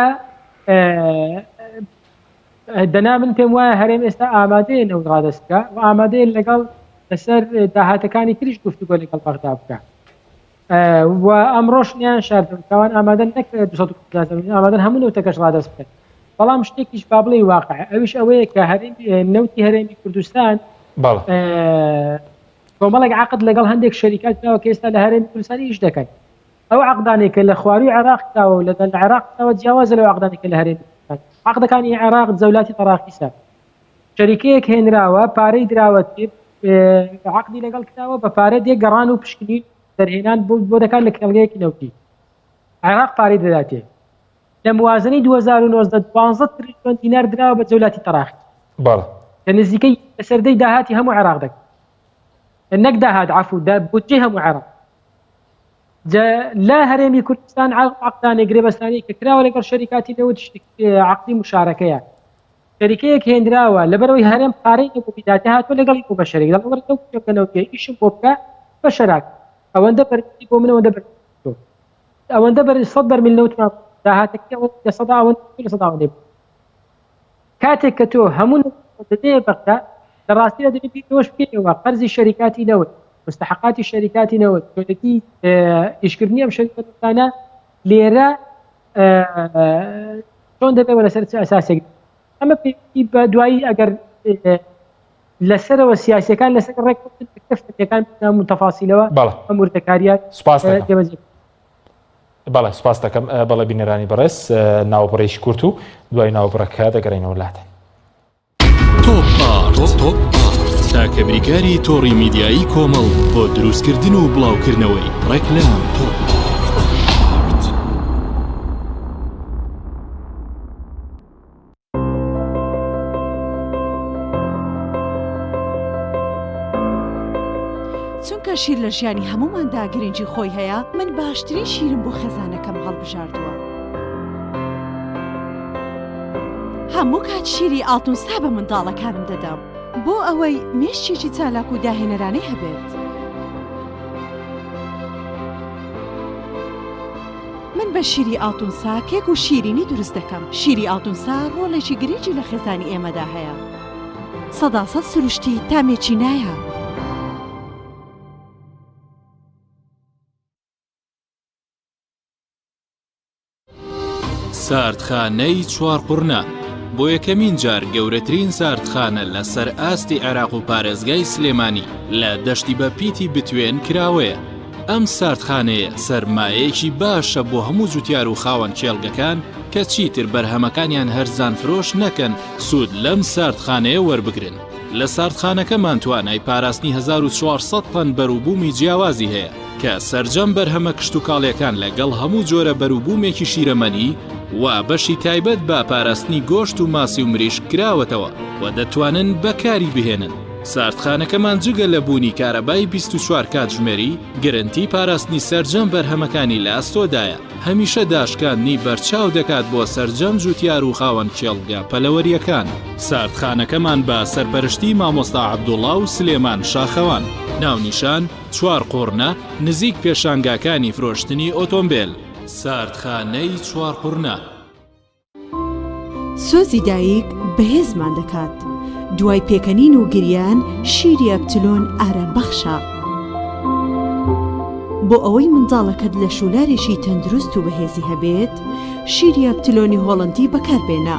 دەنا من پێم وایە هەرێم ئێستا ئامادەیە نەوت ڕادەستکە و ئامادەیە لەگەڵ لەسەر داهاتەکانی تریش گفتوگۆ لەگەڵ بەغدا بکە و ئەمڕۆژ نیان شاردەکەوان ئامادە نەکرێت 250 ئامادەن هەموو نەوتەکەش ڕادەست بکەن بەڵام شتێکیش با بڵێ واقع ئەویش ئەوەیە کە نەوتی هەرێمی کوردستان کۆمەڵێک عقد لەگەڵ هەندێک شەریکات کراوە کە ئێستا لە هەرێمی کوردستانی ئیش دەکەن ئەو عقدانێکە لە خواروی عێراق کراوە و لە عێراق کراوە جیاوازە لەو عقدانێکە لە هەرێمی کوردستان عقدەکانی عێراق دەوڵەتی تەراقیسە شەریکەیەک هێنراوە پارەی دراوە عقدی لەگەڵ کراوە بە پارە دێگەڕان و پشکنین دەرهێنان بۆ دەکات لە کێڵگەیەکی نەوتی عێراق پارەی دەداتێ لە موازنەی 2019 12 تریلیۆن دینار دراوە بە دەوڵەتی تەراقی کە نزیکەی لەسەردەی داهاتی هەموو عێراق دەکات نەک داهات عفو بودجەی هەموو عێراق لا هەرێمی کوردستان عقدانێک گرێبەستانی کە کراوە لەگەڵ شەریکاتی نەوت عقدی مشارەکەیە شەریکەیەک هێنراوە لەبەرەوەی هەرێم پارەی نەبوو بیداتێ هاتووە لەگەڵی بۆ بە شەریک لەڵەوەرەوەکە ئیشم بۆ بکە بە شەراک ئەوەندە بەرگی بۆ من ئەوەندە بەر ئەوەندە بەر 100 بەرمیل نەوتمان داهاتەکە لە سەدا ئەوەندە کاتێک کە تۆ هەموو دەدێ بەغدا لە ڕاستیدا دەبێت تۆش بکەیتەوە قەرزی شەریکاتی نەوت مستحقاتی شەریکاتی نەوت جۆرەکی ئیشکردنی ئەم شەریکەتانە لێرە چۆن دەبێت لەسەر ئەساسێک ئەمە پێی بە دوایی ئەگەر لەسەرەوە سیاسیەکان لەسەر ڕێکەکان متەفاسیلەوە ئەم وردەکاریات بەڵێ سوپاس دەکەم بەڵێ بینەرانی بەڕێز ناوبڕێژی کورت و دوای ناوبڕەکە دەگەڕێنەوە وڵاتە تۆپ تاکە بریکاری تۆڕی میدیایی کۆمەڵ بۆ دروستکردن و بڵاوکردنەوەی ڕێکلام چونکە شیر لە ژیانی هەموماندا گرنگی خۆی هەیە من باشترین شیرم بۆ خەزانەکەم هەڵبژاردووە هەموو کات شیری ئاڵتونستا بە منداڵەکانم دەدەم بۆ ئەوەی مێشتێکی چالاک و داهێنەرانەی هەبێت من بە شیری ئاڵتونسا کێک و شیرینی دروست دەکەم. شیری ئاڵتونسا ڕۆڵێکی گرنگی لە خێزانی ئێمەدا هەیە. 100% سروشتی تامێکی نایە. ساردخانەی چوارقورنە بۆ یەکەمین جار گەورەترین ساردخانە لە سەر ئاستی عێراق و پارێزگای سلێمانی لە دەشتی بە پیتی بتوێن کراوەیە. ئەم ساردخانەیە سەرمایەیەکی باشە بۆ هەموو جوتیار و خاوەن کێڵگەکان کە چیتر بەرهەمەکانیان هەرزان فرۆش نەکەن سوود لەم ساردخانەیە وەربگرن. لە ساردخانەکەمان توانای پاراستنی 1400 تەن بەرووبوومی جیاوازی هەیە کە سەرجەم بەرهەمە کشت و کاڵیەکان لەگەڵ هەموو جۆرە بەرووبوومێکی شیرەمەنی و بەشی تایبەت بە پاراستنی گۆشت و ماسی و مریشک کراوەتەوە و دەتوانن بەکاری بهێنن. ساردخانەکەمان جگە لە بوونی کارەبای 24 کاتژمێری گرنتی پاراستنی سەرجەم بەرهەمەکانی لە ئاستۆدایە. هەمیشە داشکاندنی بەرچاو دەکات بۆ سەرجەم جوتیار و خاوەن کێڵگا پەلەوەریەکان. ساردخانەکەمان بە سەرپەرشتی مامۆستا عەبدوڵڵا و سلێمان شاخەوان. ناونیشان چوارقورنە نزیک پێشانگاکانی فرۆشتنی ئۆتۆمبیل. ساردخانەی چوارقورنە. سۆزی دایک بەهێزمان دەکات. دوای پێکەنین و گریان شیری ئەپتلۆن ئارامبەخشە. بۆ ئەوەی منداڵەکەت لە شولارێکی تەندروست و بەهێزی هەبێت، شیری ئەپتلۆنی هۆڵندی بەکاربێنە.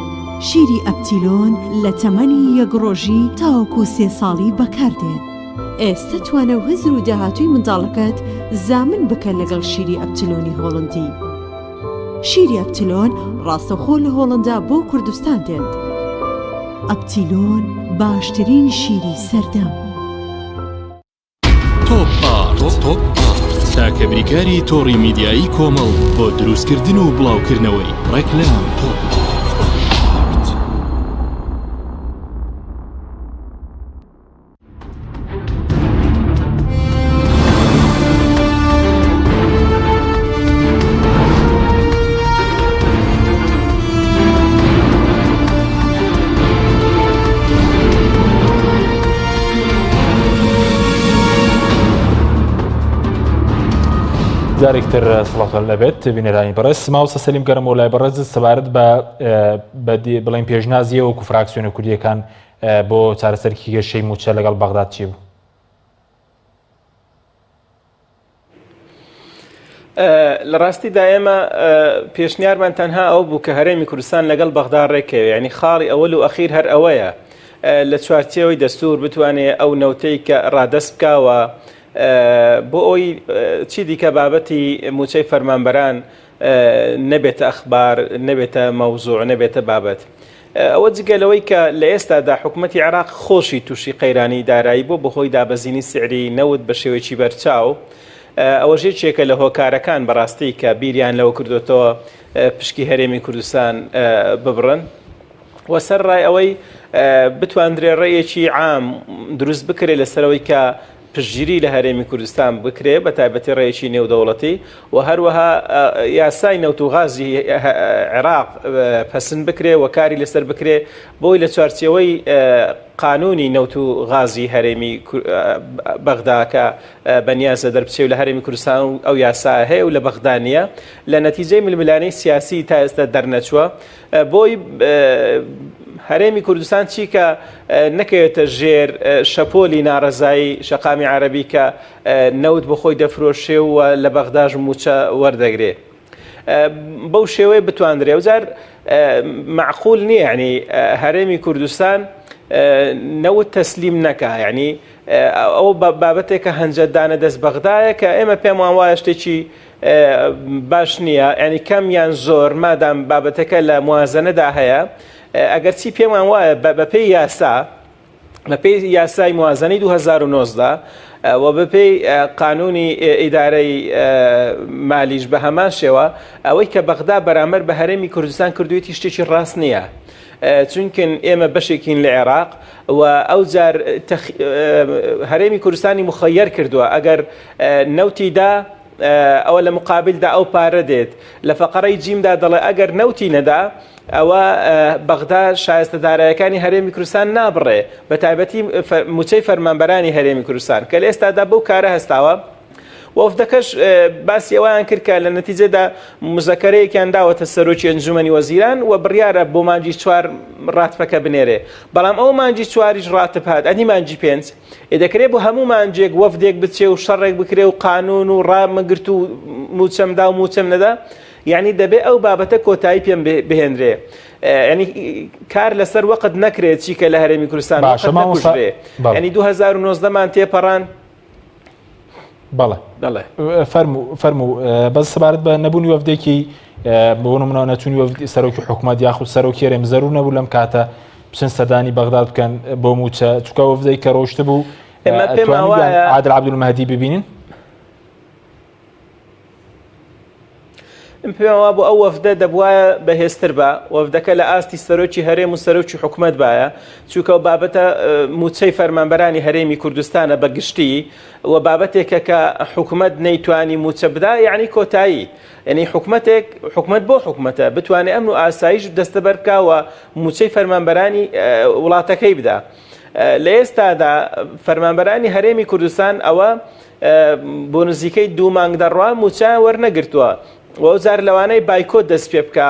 شیری ئەپتیلۆن لە تەمەنی 1 ڕۆژی تاوەکو 3 ساڵی بەکاردێت. ئێستا توانە هزر و داهاتووی منداڵەکەت زامن بکە لەگەڵ شیری ئەپتلۆنی هۆڵندی. شیری ئەپتلۆن ڕاستەوخۆ لە هۆڵندا بۆ کوردستان دێت. ئەپتیلۆن باشترین شیری سەردەم. تۆپ ئارت تاکە بریکاری تۆڕی میدیایی کۆمەڵ بۆ دروستکردن و بڵاوکردنەوەی ڕێکلام. جارێکتر سڵاتان لەبێت بینەرانی بەڕێز ماوسە سەلیم گەرم و لای بەڕێز سەبارەت بە بڵین پێشنازیە وەکو فراکسیۆنە کوردیەکان بۆ چارەسەرکی گەشەی موچە لەگەڵ بەغداد چی بوو؟ لە ڕاستیدا ئێمە پێشنیارمان تەنها ئەو بوو کە هەرێمی کوردستان لەگەڵ بەغداد ڕێکەوێ، یعنی خاڵی ئەوەل و ئەخیر هەر ئەوەیە لە چوارچێوەی دەستور بتوانێت ئەو نەوتەی کە ڕادەست بکاوە بۆ ئەوی چی دیکە بابەتی موچەی فەرمانبەران نەبێتە ئەخبار، نەبێتە مەوزوع، نەبێتە بابەت. ئەوە جگەلەوەی کە لە ئێستادا حکوومەتی عێراق خۆشی تووشی قەیرانی دارایی بۆ بەهۆی دابەزینی سعری نەوت بە شێوەیەکی بەرچاو، ئەوە ژێکێکە لە هۆکارەکان بەڕاستی کە بیریان لەوە کردوێتەوە پشکی هەرێمی کوردستان ببڕن و سەر ڕای ئەوەی بتواندرێ ڕێیەکی عام دروست بکرێت لەسەرەوەی کە پشتگیری لە هەرێمی کوردستان بکرێ بە تایبەتی ڕێیەکی نێودەوڵەتی و هەروەها یاسای نەوت و غازی عێراق پەسند بکرێ و کاری لەسەر بکرێ بۆی لە چوارچێوەی قانونی نەوت و غازی هەرێمی بەغدا کە بەنیازە دەربچێ لە هەرێمی کوردستان و ئەو یاسا هەیە و لە بەغدانیە لە نەتیجەی ململانەی سیاسی تا ئێستا دەرنەچووە بۆی هەرێمی کوردستان چی کە نەکەوێتە ژێر شەپۆلی ناڕەزایی شەقامی عەرەبی کە نەوت بۆ خۆی دەفرۆشێ و لە بەغداژ موچە وەردەگرێ. بەو شێوەیە بتواندرێ وزار معقول نییە، یعنی هەرێمی کوردستان نەوت تەسلیم نەکا، یعنی ئەو بابەتێکە هەنجەدانە دەست بەغدایە کە ئێمە پێمان وایە شتێکی باش نییە، یعنی کەم یان زۆر مادام بابەتەکە لە موازنەدا هەیە ئەگەر چی پێمان وایە بەپێی یاسای موازنەی 2019 و بەپێی قانونی ئیدارەی مالیش بە هەمان شێوە ئەوەی کە بەغدا بەرامبەر بە هەرێمی کوردستان کردوێتی شتێکی ڕاست نییە، چونکن ئێمە بەشێکین لە عێراق و ئەو جار هەرێمی کوردستانی مخەیر کردووە ئەگەر نەوتیدا ئەوە لە مقابلدا ئەو پارە دێت لە فەقەڕەی جیمدا دەڵێ ئەگەر نەوتی نەدا ئەوە بەغدا شایستەدارایەکانی هەرێمی کوردستان نابڕێ بە تایبەتی موچەی فەرمانبەرانی هەرێمی کوردستان کە لە ئێستادا بەو کارە هەستاوە وەفدەکەش باسی ئەویان کرد کە لە نەتیجەدا مزەکەرەیەکیان داوەتە سەرۆکی ئەنجومەنی وەزیران و بڕیارە بۆ مانجی 4 ڕاتبەکە بنێرێ، بەڵام ئەو مانجی 4یش ڕاتب هات ئەنی مانجی 5 دەکرێت بۆ هەموو مانجێک وەفدێک بچێ و شەڕێک بکرێ و قانون و ڕامەگرت و موچەمدا و موچەم نەدا، یعنی دەبێت ئەو بابەتە کۆتایی پێم بهێنرێ، ینی کار لەسەر وەقت نەکرێت چیکە لە هەرێمی کوردستان نەکوژرێ، ینی 2019مان تێپەڕان. بەڵێ فەرموو بەس سەبارەت بە نەبوونی وەفدێکی بۆ نمونەوە نەچوونی سەرۆکی حکوومەت یاخود سەرۆکی هەرێم زەرور نەبوو لەم کاتە بچن سەردانی بەغداد بکەن بۆ موچە، چونکە وەفدەی کە ڕۆشتە بوو عادل عەبدولمەهدی ببینین. پێم وا بۆ ئەو وەفدە دەبوایە بەهێزتر بە وەفدەکە لە ئاستی سەرۆکی هەرێم و سەرۆکی حکوومەت باە، چونکە بابەتە موچەی فەرمانبەرانی هەرێمی کوردستانە بە گشتی و بابەتێکە کە حکوومەت نەیتوانی موچە بدا، یعنی کۆتایی، ینی حکوومەت بۆ حکوومەتە بتوانێت ئەمن و ئاسایش دەستەبەر بکاوە موچەی فەرمانبەرانی وڵاتەکەی بدا. لە ئێستادا فەرمانبەرانی هەرێمی کوردستان ئەوە بۆ نزیکەی 2 مانگ دەڕوا موچە وەرنەگرتووە، وەزار لەوانەی بایکۆت دەست پێ بکە،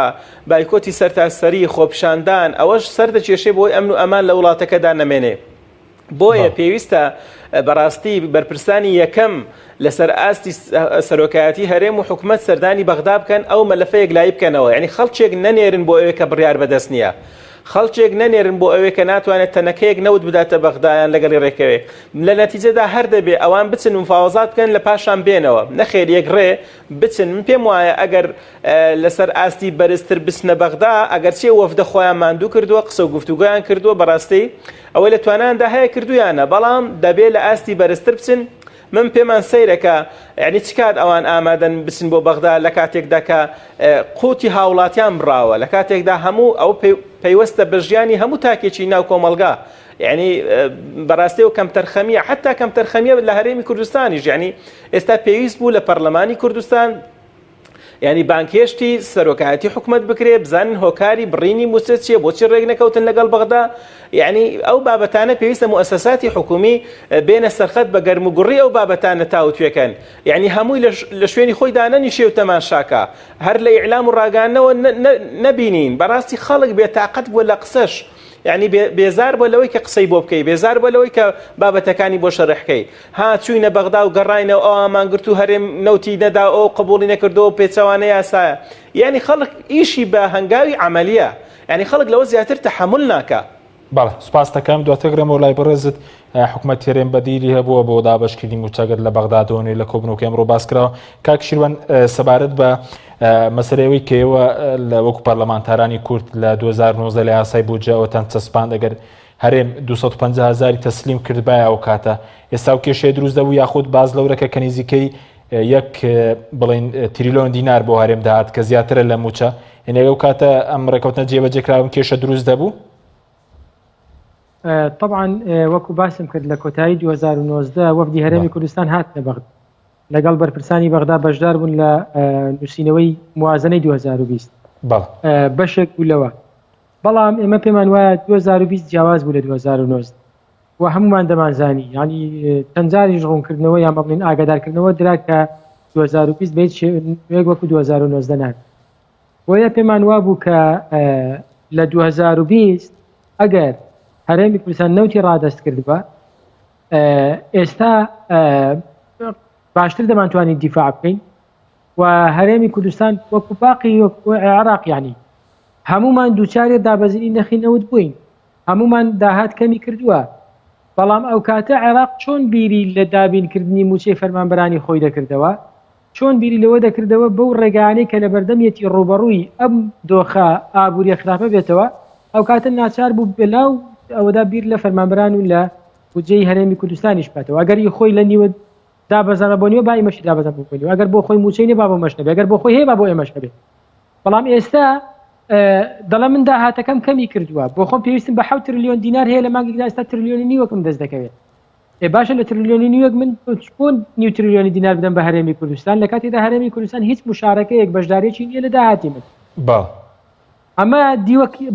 بایکۆتی سەرتاسەری خۆپشاندان، ئەوەش سەردەکێشێ بۆی ئەمن و ئەمان لە وڵاتەکەدا نەمێنێ. بۆیە پێویستە بەڕاستی بەرپرسانی یەکەم لەسەر ئاستی سەرۆکایەتی هەرێم و حکوومەت سەردانی بەغدا بکەن، ئەو مەلەفەیەک لای بکەنەوە، یعنی خەڵکێک نەنێرن بۆ ئەوەی کە بڕیار بەدەست نییە، خەڵکێک نەنێرن بۆ ئەوەی کە ناتوانێت تەنەکەیەک نەوت بداتە بەغدایان لەگەڵی ڕێکەوێ، لە نەتیجەدا هەر دەبێ ئەوان بچن مفاوەزات بکەن لە پاشان بێنەوە، نەخێر یەکڕێ بچن. من پێم وایە ئەگەر لەسەر ئاستی بەرزتر بچنە بەغدا، ئەگەر چێ وەفدە خۆیان ماندوو کردووە قسە و گفتوگۆیان کردووە بەڕاستی ئەوەی لە تواناندا هەیە کردویانە، بەڵام دەبێت لە ئاستی بەرزتر بچن. من پێمان سەیرەکە یعنی چ کات ئەوان ئامادەن بچن بۆ بەغدا لە کاتێکدا کە قوتی هاوڵاتیان بڕاوە، لە کاتێکدا هەموو ئەو پەیوەستە بەژیانی هەموو تاکێکی ناو کۆمەلگا، یعنی بەڕاستی و کەم تەرخەمیە، حتا کەم تەرخەمیە لە هەرێمی کوردستانیش، یعنی ئێستا پێویست بوو لە پەرلەمانی کوردستان ینی بانکێشتی سەرۆکایەتی حکوومەت بکرێ، بزانن هۆکاری بڕینی موچە چیە، بۆچی ڕێک نەکەوتن لەگەڵ بەغدا، یعنی ئەو بابەتانە پێویستە موسساتی حکومی بێنە سەرخەت بە گەرموگوڕی ئەو بابەتانە تاوتوێکەن، یعنی هەمووی لە شوێنی خۆیدا نەنیشێ و تەماشاکە، هەر لە ئیعلام و ڕاگەاندنەوە نەبینین، بەڕاستی خەڵک بێتاقەت بووە لە قسەش، یعنی بێزار بۆ لەوەی کە قسەی بۆ بکەی، بێزار بۆ لەوەی کە بابەتەکانی بۆ شەڕحکەی، ها چوینە بەغدا و گەڕاینەوە ئەو ئامانگرت و هەرێم نەوتی نەدا ئەو قبولی نەکردەوە پێچەوانە یاسایە، یعنی خەڵک ئیشی بە هەنگاوی عملیە، یعنی خەڵک لەوە زیاتر تەحمل ناکە. بەڵێ سوپاس دەکەم، دواتەگرەمەوە لای بەڕێزت حکوومەت هەرێم بەدیری هەبووە بۆ دابەشکردنی موچەگەر لە بەغدادەوەی لە کۆبنەوەی ئەمڕۆ باس کراوە. کاک شیروان سەبارەت بە مەسەلەیەوەی کەیەوە لە وەکو پەرلەمانتارانی کورد لە 2019 لە یاسای بودجەوەتان چەسپاند، ئەگەر هەرێم 250,000 تەسلیم کردبایە ئەو کاتە ئێستا و کێشەیە دروست دەبوو، یاخود باز لەورەکە کە نزیکەی 1 تریلیۆن دینار بۆ هەرێم داهات کە زیاترە لە موچە، هێنێ ئەو کاتە ئەم ڕێکەوتنە جێبەجێکراون کێشە دروست دەبوو؟ طبعا وەکو باسم کرد لە کۆتایی 2019 وەفدی هەرێمی کوردستان هاتنە بەغدا لەگەڵ بەرپرسانی بەغدا بەشدار بوون لە نووسینەوەی موازنەی 2020 بەشێک بوو لەوە، بەڵام ئێمە پێمان وایە 2020 جیاواز بوو لە 2019 و هەمومان دەمانزانی، ینی چەندجاریش ڕوونکردنەوە یان بڵێن ئاگادارکردنەوە درا کە 2020 بێت شێوەیەک وەکو 2019 نات، وەیە پێمان وا بوو کە لە 2020 ئەگەر هەرێمی کوردستان نەوتی ڕادەست کردبە، ئێستا باشتر دەمانتوانین دیفاع بکەین و هەرێمی کوردستان وەکو باقی عێراق، یعنی هەمومان دووچارێ دابەزینی نەخی نەوت بووین، هەمومان داهات کەمی کردووە، بەڵام ئەو کاتە عێراق چۆن بیری لە دابینکردنی موچەی فەرمانبەرانی خۆی دەکردەوە، چۆن بیری لەوە دەکردەوە بەو ڕێگانەی کە لە بەردەمیەتی ڕوبەڕووی ئەم دۆخە ئابووری خراپە بێتەوە، ئەو کاتە ناچار بوو بێلاو ئەوەدا بیر لە فەرمانبەران و لە بودجەی هەرێمی کوردستانیش بێتەوە، ئەگەر خۆی لە نیوە دابەزانە بۆ نیوە با ئێمەشی دابەزان بکەین، ئەگەر بۆ خۆی موچەی نێ با بۆ مەش نەبێ، ئەگەر بۆ خۆی هەیە با بۆ ئێمەش نەبێ، بەڵام ئێستا دەڵێ من داهاتەکەم کەمی کردووە، بۆ خۆم پێویستم بە 7 تریلیۆن دینار هەیە لە مانگێکدا ئێستا تریلیۆنی نیوەکم دەست دەکەوێت، باشە لە تریلیۆنی نیوەک من چۆن نیو تریلیۆنی دینار بدەم بە هەرێمی کوردستان لە کاتێکدا هەرێمی کوردستان هیچ مشارەکەیەک بەشداریەکی نییە لە داهاتی من. ئەمە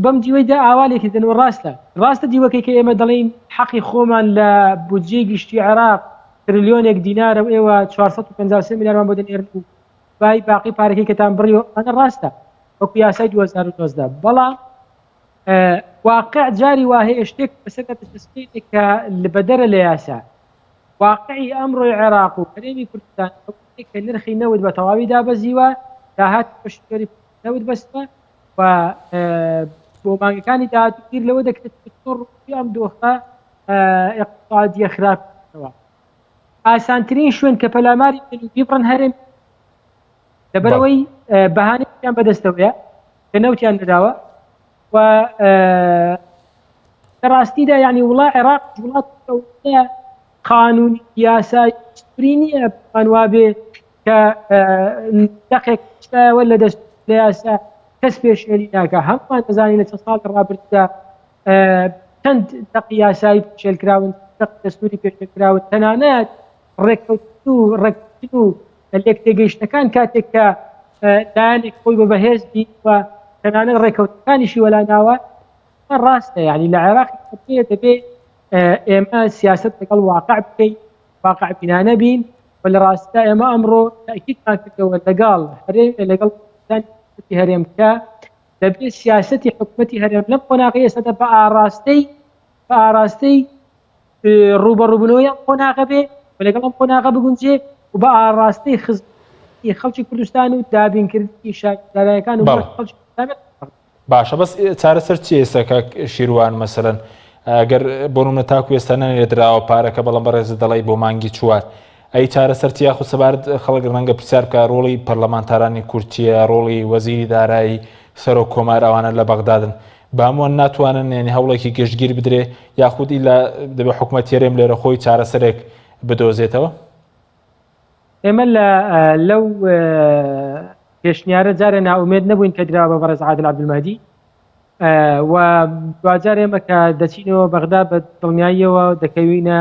بەم دیوەیدا ئاوالێکی دەنەوە ڕاستە دیوەکەی کە ئێمە دەڵێن حەقی خۆمان لە بودجەی گشتی عێراق تریلیۆنێک دینارە و ئێوە 453 میلیارمان بۆ دەنێرن و بای باقی پارەکەی کەتان بڕیەوە ئەنە ڕاستە وەکو یاسای 2012 بەڵام واقع جاری وا هەیە شتێک بەسەر دەستپێکێک کە بەدەرە لە یاسا واقعی ئەمڕۆی عێراق و هەرێمی کوردستان کە نرخی نەوت بە تەواوی دابەزیوە داهات پشتێری نەوت بەستە و بۆ مانگەکانی داهاتویر لەوە دەکرێت ڕووی ئەم دۆخە اقتصادیە خراپەوە ئاسانترین شوێن کە پەلاماری بیبڕن هەرێم لەبەرەوەی بەهانەیان بەدەستەوەیە کە نەوتیان نراوە و لەڕاستیدا یعنی وڵای عێراق وڵات قانونی یاسای دستوری نییە بخوان بێ کە دەقێک شتایەوە لە دەست لە یاسا کەس پێشێری ناکە هەمومان دەزانین لە چەند ساڵ ڕابردوودا چەند دەقی یاسایی پێشێلکراون دەق دەستوری پێشێلکراون تەنانەت ڕێککەوتن و لێک تێگەیشتەکان کاتێک کە لایەنێک خۆی بە بەهێز بین و تەنانەت ڕێککەوتەکانیشی وەلاناوە ڕاستە یعنی لە عێراقی دەبێ ئێمە سیاست لەگەڵ واقع بکەین واقع بینانە بین و لە ڕاستدا ئێمە ئەمڕۆ تاکیدمان کردەوە لەگەڵ لەگەڵ هەرێمکە دەبێت سیاسەتی حکوومەتی هەرێم لەم قۆناغی ئێستادا بە ئاراستەی ڕوبەڕووبوونەوەی قۆناغە بێ و لەگەڵ ئەم قۆناغە بگونجێ و بە ئاراستەی خزمەتی خەڵکی کوردستان و دابینکردنی شاردارایەکان و خەڵکی کوردستان باشە بەس چارەسەر چی ئێستا کاک شیروان مەسەلەن ئەگەر بۆ نمونە تاکو ئێستا نەنێدراوە پارەکە بەڵام بەڕێز دەڵی بۆ مانگی چوار ئەی چارەسەر چی یاخود سەبارەت خەڵک ڕەنگە پرسیار بکە ڕۆڵی پەرلەمانتارانی کورد چییە ڕۆڵی وەزیری دارایی سەرۆک کۆمار ئەوانە لە بەغدادن بە هەمووان ناتوانن یعنی هەوڵێکی گەشتگیر بدرێ یاخودی لە دەبێت حکوومەت هەرێم لێرە خۆی چارەسەرێک بدۆزێتەوە ئێمە لەو پێشنیارە جارێ ناومێد نەبووین کە دراوە بە بەڕێز عادل عەبدولمەهدی و دوجار ئێمە کە دەچینەوە بەغدا بە دڵنیاییەوە دەکەوینە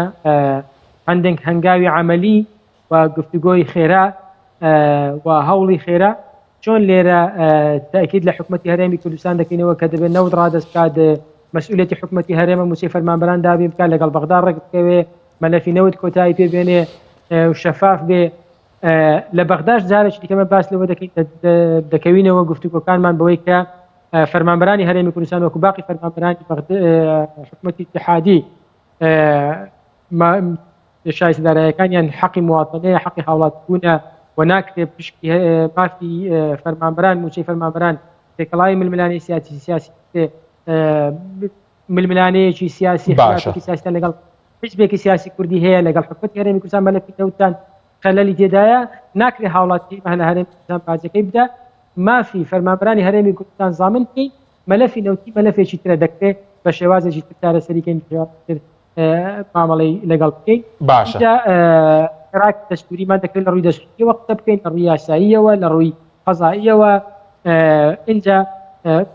هەندێک هەنگاوی عملی و گفتوگۆی خێرا و هەوڵی خێرا چۆن لێرە تاکید لە حکوومەتی هەرێمی کوردستان دەکەینەوە کە دەبێت نەوت ڕادەستکات مەسئولیەتی حکوومەتی هەرێمە موچەی فەرمانبەران دابێ بکات لەگەڵ بەغدا ڕێک بکەوێ مەلەفی نەوت کۆتایی پێبێنێ و شەفاف بێ لە بەغداش جارێکی دیکەمە باس لەوە دەکەوینەوە گفتوگۆکانمان بەوەی کە فەرمانبەرانی هەرێمی کوردستان وەکو باقی فەرمانبەرانی حکوومەتی اتحادی شایستە داراییەکانیان حەقی مواطنەیە حەقی هاوڵاتبوونە و ناکرێت پشکی مافی فەرمانبەران موچەی فەرمانبەران تێکەڵای ململانەی سیاسی ململانەیەکی سیاسی خلافێکی سیاسی لەگەڵ حزبێکی سیاسی کوردی هەیە لەگەڵ حکوومەتی هەرێمی کوردستان مەلەفی نەوتان خەلەلی تێدایە ناکرێت هاوڵاتی لە هەرێمی کوردستان باجەکەی بدە مافی فەرمانبەرانی هەرێمی کوردستان زامن بکەین مەلەفی نەوتی مەلەفێکی ترە دەکرێت بە شێوازێکی ترە سەریکەین مامەڵەی لەگەڵ بکەین باشە عێراق دەستوریمان دەکرێت لە ڕووی دەستوریەوە قسە بکەین لە ڕووی یاساییەوە لە ڕووی قەزاییەوە اینجا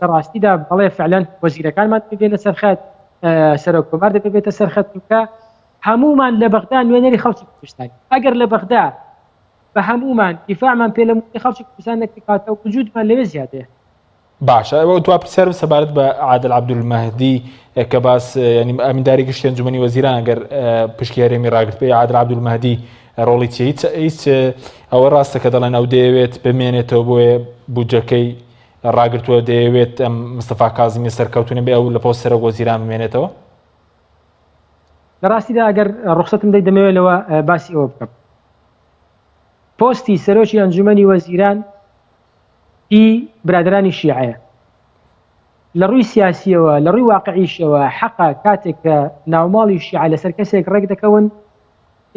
ڕاستیدا بەڵێ فعلەن وەزیرەکانمان بێنە سەرخەت سەرۆک کۆمار دەبێتە سەرخەت بکە هەمومان لە بەغدا نوێنەری خەڵکی کوردستانی ئەگەر لە بەغدا بە هەمومان دیفاعمان پێ لە خەڵکی کوردستان نەکاتەوە وجودمان لەوێ زیادەیە باشە ئەوە دوا پرسیارم سەبارەت بە عادل عەبدولمەهدی کە باس ینی ئەمینداری گشتی ئەنجومەنی وەزیران ئەگەر پشکی هەرێمی ڕاگرت پێی عادل عەبدولمەهدی ڕۆڵی چیە هیچ ئەوە ڕاستە کە دەڵێن ئەو دەیەوێت بمێنێتەوە بۆیە بودجەکەی ڕاگرتووە دەیەوێت ئەم مستەفا کاظمی سەرکەوتونە بێ ئەو لە پۆست سەرۆک وەزیران بمێنێتەوە لە ڕاستیدا ئەگەر ڕوخسەتم دەی دەمەوێتەوە باسی ئەوە بکەم پۆستی سەرۆکی ئەنجومەنی وەزیران هی برادرانی شیعەیە لە ڕووی سیاسیەوە لە ڕووی واقعیشەوە حەقا کاتێک کە ناوماڵی شیعە لەسەر کەسێک ڕێک دەکەون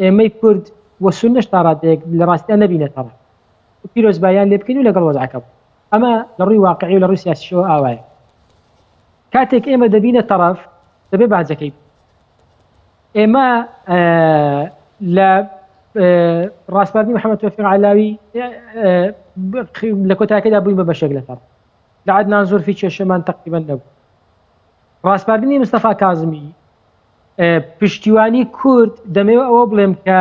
ئێمەی کورد وە سونەش تا ڕادێک لە ڕاستیدا نەبینێتەوە و پیرۆزبایان لێ بکەین و لەگەڵ وەزعەکە ئەمە لە ڕووی واقعی و لە ڕووی سیاسیشەوە ئاوایە کاتێک ئێمە دەبینە تەڕەف دەبێ باجەکەی ئێمە لە ڕاستپاردنی محەممەد تۆفیق عەلاوی لە کۆتاییەکەدا بووین بە بەشێک لە تەڕ لە عەدنان زۆرفی کێشەمان تەقریبەن نەبوو ڕاستپاردنی مستەفا کاظمی پشتیوانی کورد دەمەوێت ئەوە بڵێم کە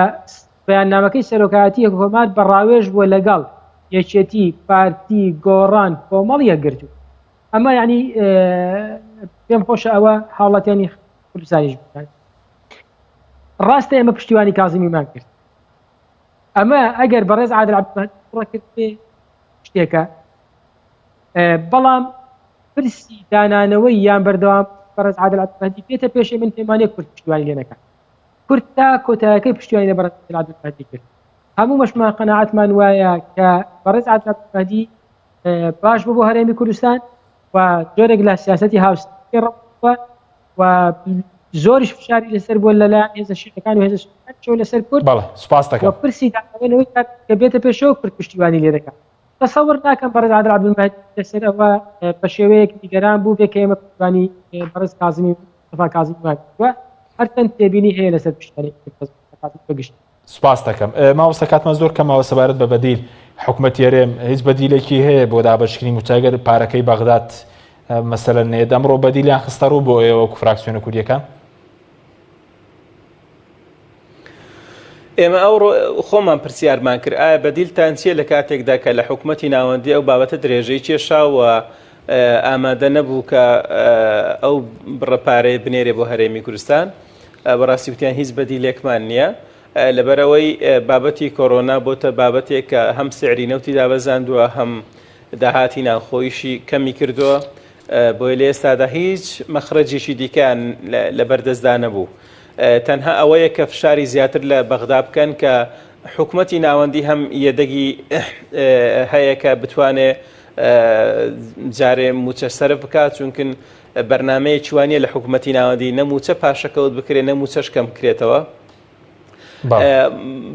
بەیاننامەکەی سەرۆکایەتی حکوومەت بە ڕاوێژ بووە لەگەڵ یەکێتی پارتی گۆڕان کۆمەڵ یەکگرتووە ئەمە یعنی پێم خۆشە ئەوە حاڵەتیانی کوردستانیش بکات ڕاستە ئێمە پشتیوانی کازمیمان کرد ئەمە ئەگەر بەڕێز عادل عەبدولمەجید ڕەکرد بێ شتێکە بەڵام پرسی دانانەوەی یان بەردەوام بەڕێز عادل عەبدولمەجید بێتە پێشێ من پەیمانێ کورد پشتیوانی لێ نەکات کورد تا کۆتاییەکەی پشتیوانی لە بەڕێز عادل عەبدولمەجید کرد هەموو مەشمان قەناعەتمان وایە کە بەڕێز عادل عەبدولمەجید باش بوو بۆ هەرێمی کوردستان و جۆرێک لە سیاسەتی هاوسەنگی ڕەوە و زۆریش فشاری لەسەر بووە لەلایەن هێزە شیعەکان و هێزە سونیەکان لەسەر کورد بەڵێ سوپاس دەکەم و پرسی داوێنەوەی کە بێتە پێشەوە کورد پشتیوانی لێ دەکات تەسەوڕ ناکەم بەڕێز عادل عەبدولمەجید لەسەر ئەوە بە شێوەیەک نیگەران بوو بێ کە ئێمە پشتیوانی بەڕێز کازمی مستەفا کازمیمان کردووە هەرچەند تێبینی هەیە لەسەر پشتیوانی بەگشت سوپاس دەکەم ماوەستە کاتمان زۆر کەمەوە سەبارەت بە بەدیل حکوومەتی هەرێم هیچ بەدیلێکی هەیە بۆ دابەشکردنی موچەگەر پارەکەی بەغداد مەسەلەن نێ ئەمڕۆ بەدیلیان خستە ڕوو بۆ ئێوە وەکو فراکسیۆنە کوردیەکان ئێمە ئەوڕۆ خۆمان پرسیارمان کرد ئایا بەدیلتان چیە لە کاتێکدا کە لە حکوومەتی ناوەندی ئەو بابەتە درێژەی کێشاوە ئامادە نەبوو کە ئەو بڕەپارەی بنێرێ بۆ هەرێمی کوردستان بەڕاستی وتیان هیچ بەدیلێکمان نییە لەبەرەوەی بابەتی کۆڕۆنا بۆتە بابەتێک کە هەم سعری نەوتی دابەزاندووە هەم داهاتی ناوخۆیشی کەمی کردووە بۆی لە ئێستادا هیچ مەخرەجێکی دیکەیان لە بەردەستدا نەبوو تەنها ئەوەیە کە فشاری زیاتر لە بەغدا بکەن کە حکوومەتی ناوەندی هەم یەدەگی هەیە کە بتوانێت جارێ موچە سەرف بکات چونکن بەرنامەیەکی وانییە لە حکوومەتی ناوەندی نەموچە پاشەکەوت بکرێت نەموچەش کەم بکرێتەوە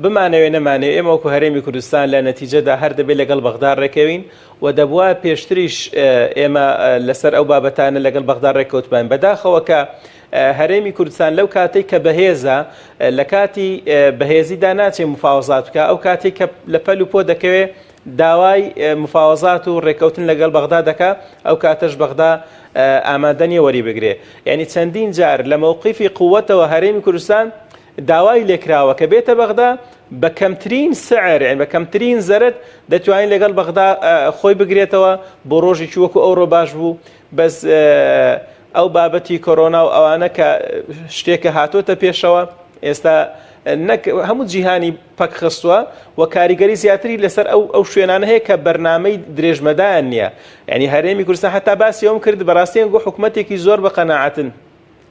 بمانەوێ نەمانێ ئێمە وەکو هەرێمی کوردستان لە نەتیجەدا هەر دەبێت لەگەڵ بەغدا ڕێکەوین و دەبووە پێشتریش ئێمە لەسەر ئەو بابەتانە لەگەڵ بەغدا ڕێکەوتمان بەداخەوە کە هەرێمی کوردستان لەو کاتێک کە بەهێزە لە کاتی بەهێزیدا ناچێت مفاوەزات بکە ئەو کاتێک کە لە پەل و پۆ دەکەوێت داوای مفاوەزات و ڕێکەوتن لەگەڵ بەغدا دەکا ئەو کاتەش بەغدا ئامادە نیە وەری بگرێ یعنی چەندین جار لە مووقیفی قووەتەوە هەرێمی کوردستان داوای لێکراوە کە بێتە بەغدا بە کەمترین سعر بە کەمترین زەرت دەتوانین لەگەڵ بەغدا خۆی بگرێتەوە بۆ ڕۆژێکی وەکو ئەوڕۆ باش بوو بەس ئەو بابەتی کۆڕۆنا و ئەوانە کە شتێکە هاتۆتە پێشەوە ئێستا هەموو جیهانی پەک خستووە و کاریگەری زیاتری لەسەر ئەو شوێنانە هەیە کە بەرنامەی درێژمەدایان نییە یعنی هەرێمی کوردستان هەتا باسی ئەوم کرد بەڕاستیان گۆ حکوومەتێکی زۆر بە قەناعەتن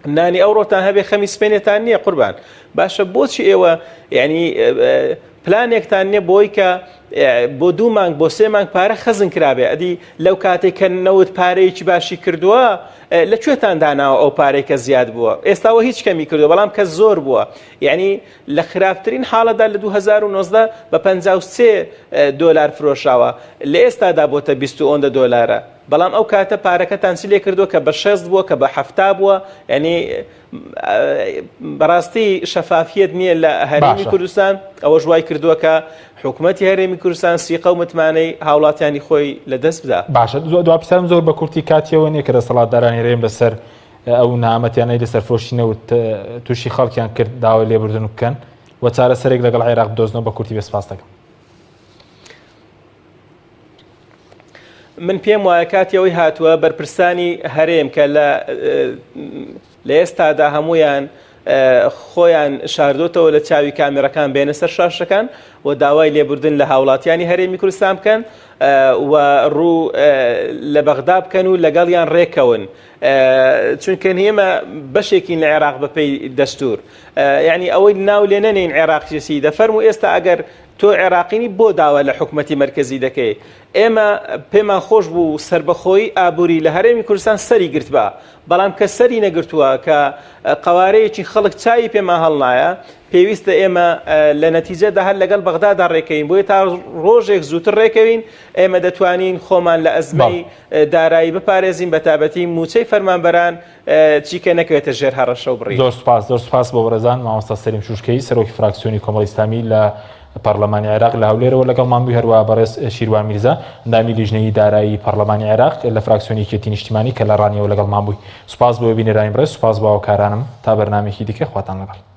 نانی ئەوڕۆتان هەبێ خەمی سپێنێتان نییە قوربان باشە بۆچی ئێوە یعنی پلانێکتان نییە بۆی کە بۆ 2 مانگ بۆ 3 مانگ پارە خەزن کرابێ ئەدی لەو کاتێک کە نەوت پارەیەکی باشی کردووە لەکوێتان داناوە ئەو پارەی کە زیاد بووە ئێستاوە هیچ کەمی کردو بەڵام کە زۆر بووە یعنی لە خراپترین حاڵەدا لە 2019 بە 53 دۆلار فرۆشاوە لە ئێستادا بۆتە 20 دۆلارە بەڵام ئەو کاتە پارەکەتان چی لێ کردووە کە بە 6 بووە کە بە 7 بووە یعنی بەڕاستی شەفافیت نییە لە هەرێمی کوردستان ئەوە ژوای کردووە کە حکوومەتی هەرێمی کوردستان سیقە و متمانەی هاوڵاتیانی خۆی لەدەست بدا باشە دوپرسیارم زۆر بە کورتی کاتیەوە نییە کە دەسەڵاتدارانی هەرێم لەسەر ئەو نامەتیانەی لەسەر فرۆشتنەوت تووشی خەڵکیان کرد داوای لێبوردن بکەن و چارەسەرێک لەگەڵ عێراق بدۆزنەوە بە کورتی بەسپاس دەکەم من پێم وایە کاتیەوەی هاتووە بەرپرسانی هەرێم کە لە ئێستادا هەمویان خۆیان شاردۆتەوە لە چاوی کامێرەکان بێنە سەر شاشەکان و داوای لێبوردن لە هاوڵاتیانی هەرێمی کوردستان بکەن و ڕوو لە بەغدا بکەن و لەگەڵیان ڕێکەون چونکە ئێمە بەشێکین لە عێراق بەپێی دەستور یعنی ئەوەی ناو لێ نەنین عێراقیسی دەفەرموو ئێستا ئەگەر تۆ عێراقینی بۆ داوا لە حکوومەتی مەرکەزی دەکەی ئێمە پێمان خۆش بوو سربەخۆی ئابووری لە هەرێمی کوردستان سەری گرتبا بەڵام کە سەری نەگرتووە کە قەوارەیەکی خەڵک چای پێمان هەڵنایە پێویستە ئێمە لە نەتیجەدا هەر لەگەڵ بەغدادا ڕێکەوین بۆیە تا ڕۆژێک زووتر ڕێکەوین ئێمە دەتوانین خۆمان لە ئەزمەی دارایی بپارێزین بە تابەتی موچەی فەرمانبەران چیکە نەکەوێتە ژێر هەڕەشە و بڕی. زۆر سوپاس بۆ بەڕێزان مامۆستا سەلیم شوشکەی سەرۆکی فراکسیۆنی کۆمەڵی ئیسلامی لە پەرلەمانی عێراق لە هەولێرەوە لەگەڵ مامبووی هەروە بەڕێز شیروان میرزا ئەندامی لیژنەی دارایی پەرلەمانی عێراق لە فراکسیۆنی یەکێتی نیشتیمانی کە لە ڕانیەوە لەگەڵ مامبووی سوپاس بۆ بینێرانی بڕێز سوپاس بۆ هاوکارانم تا بەرنامێکی دیکە خواتان لەگەڵ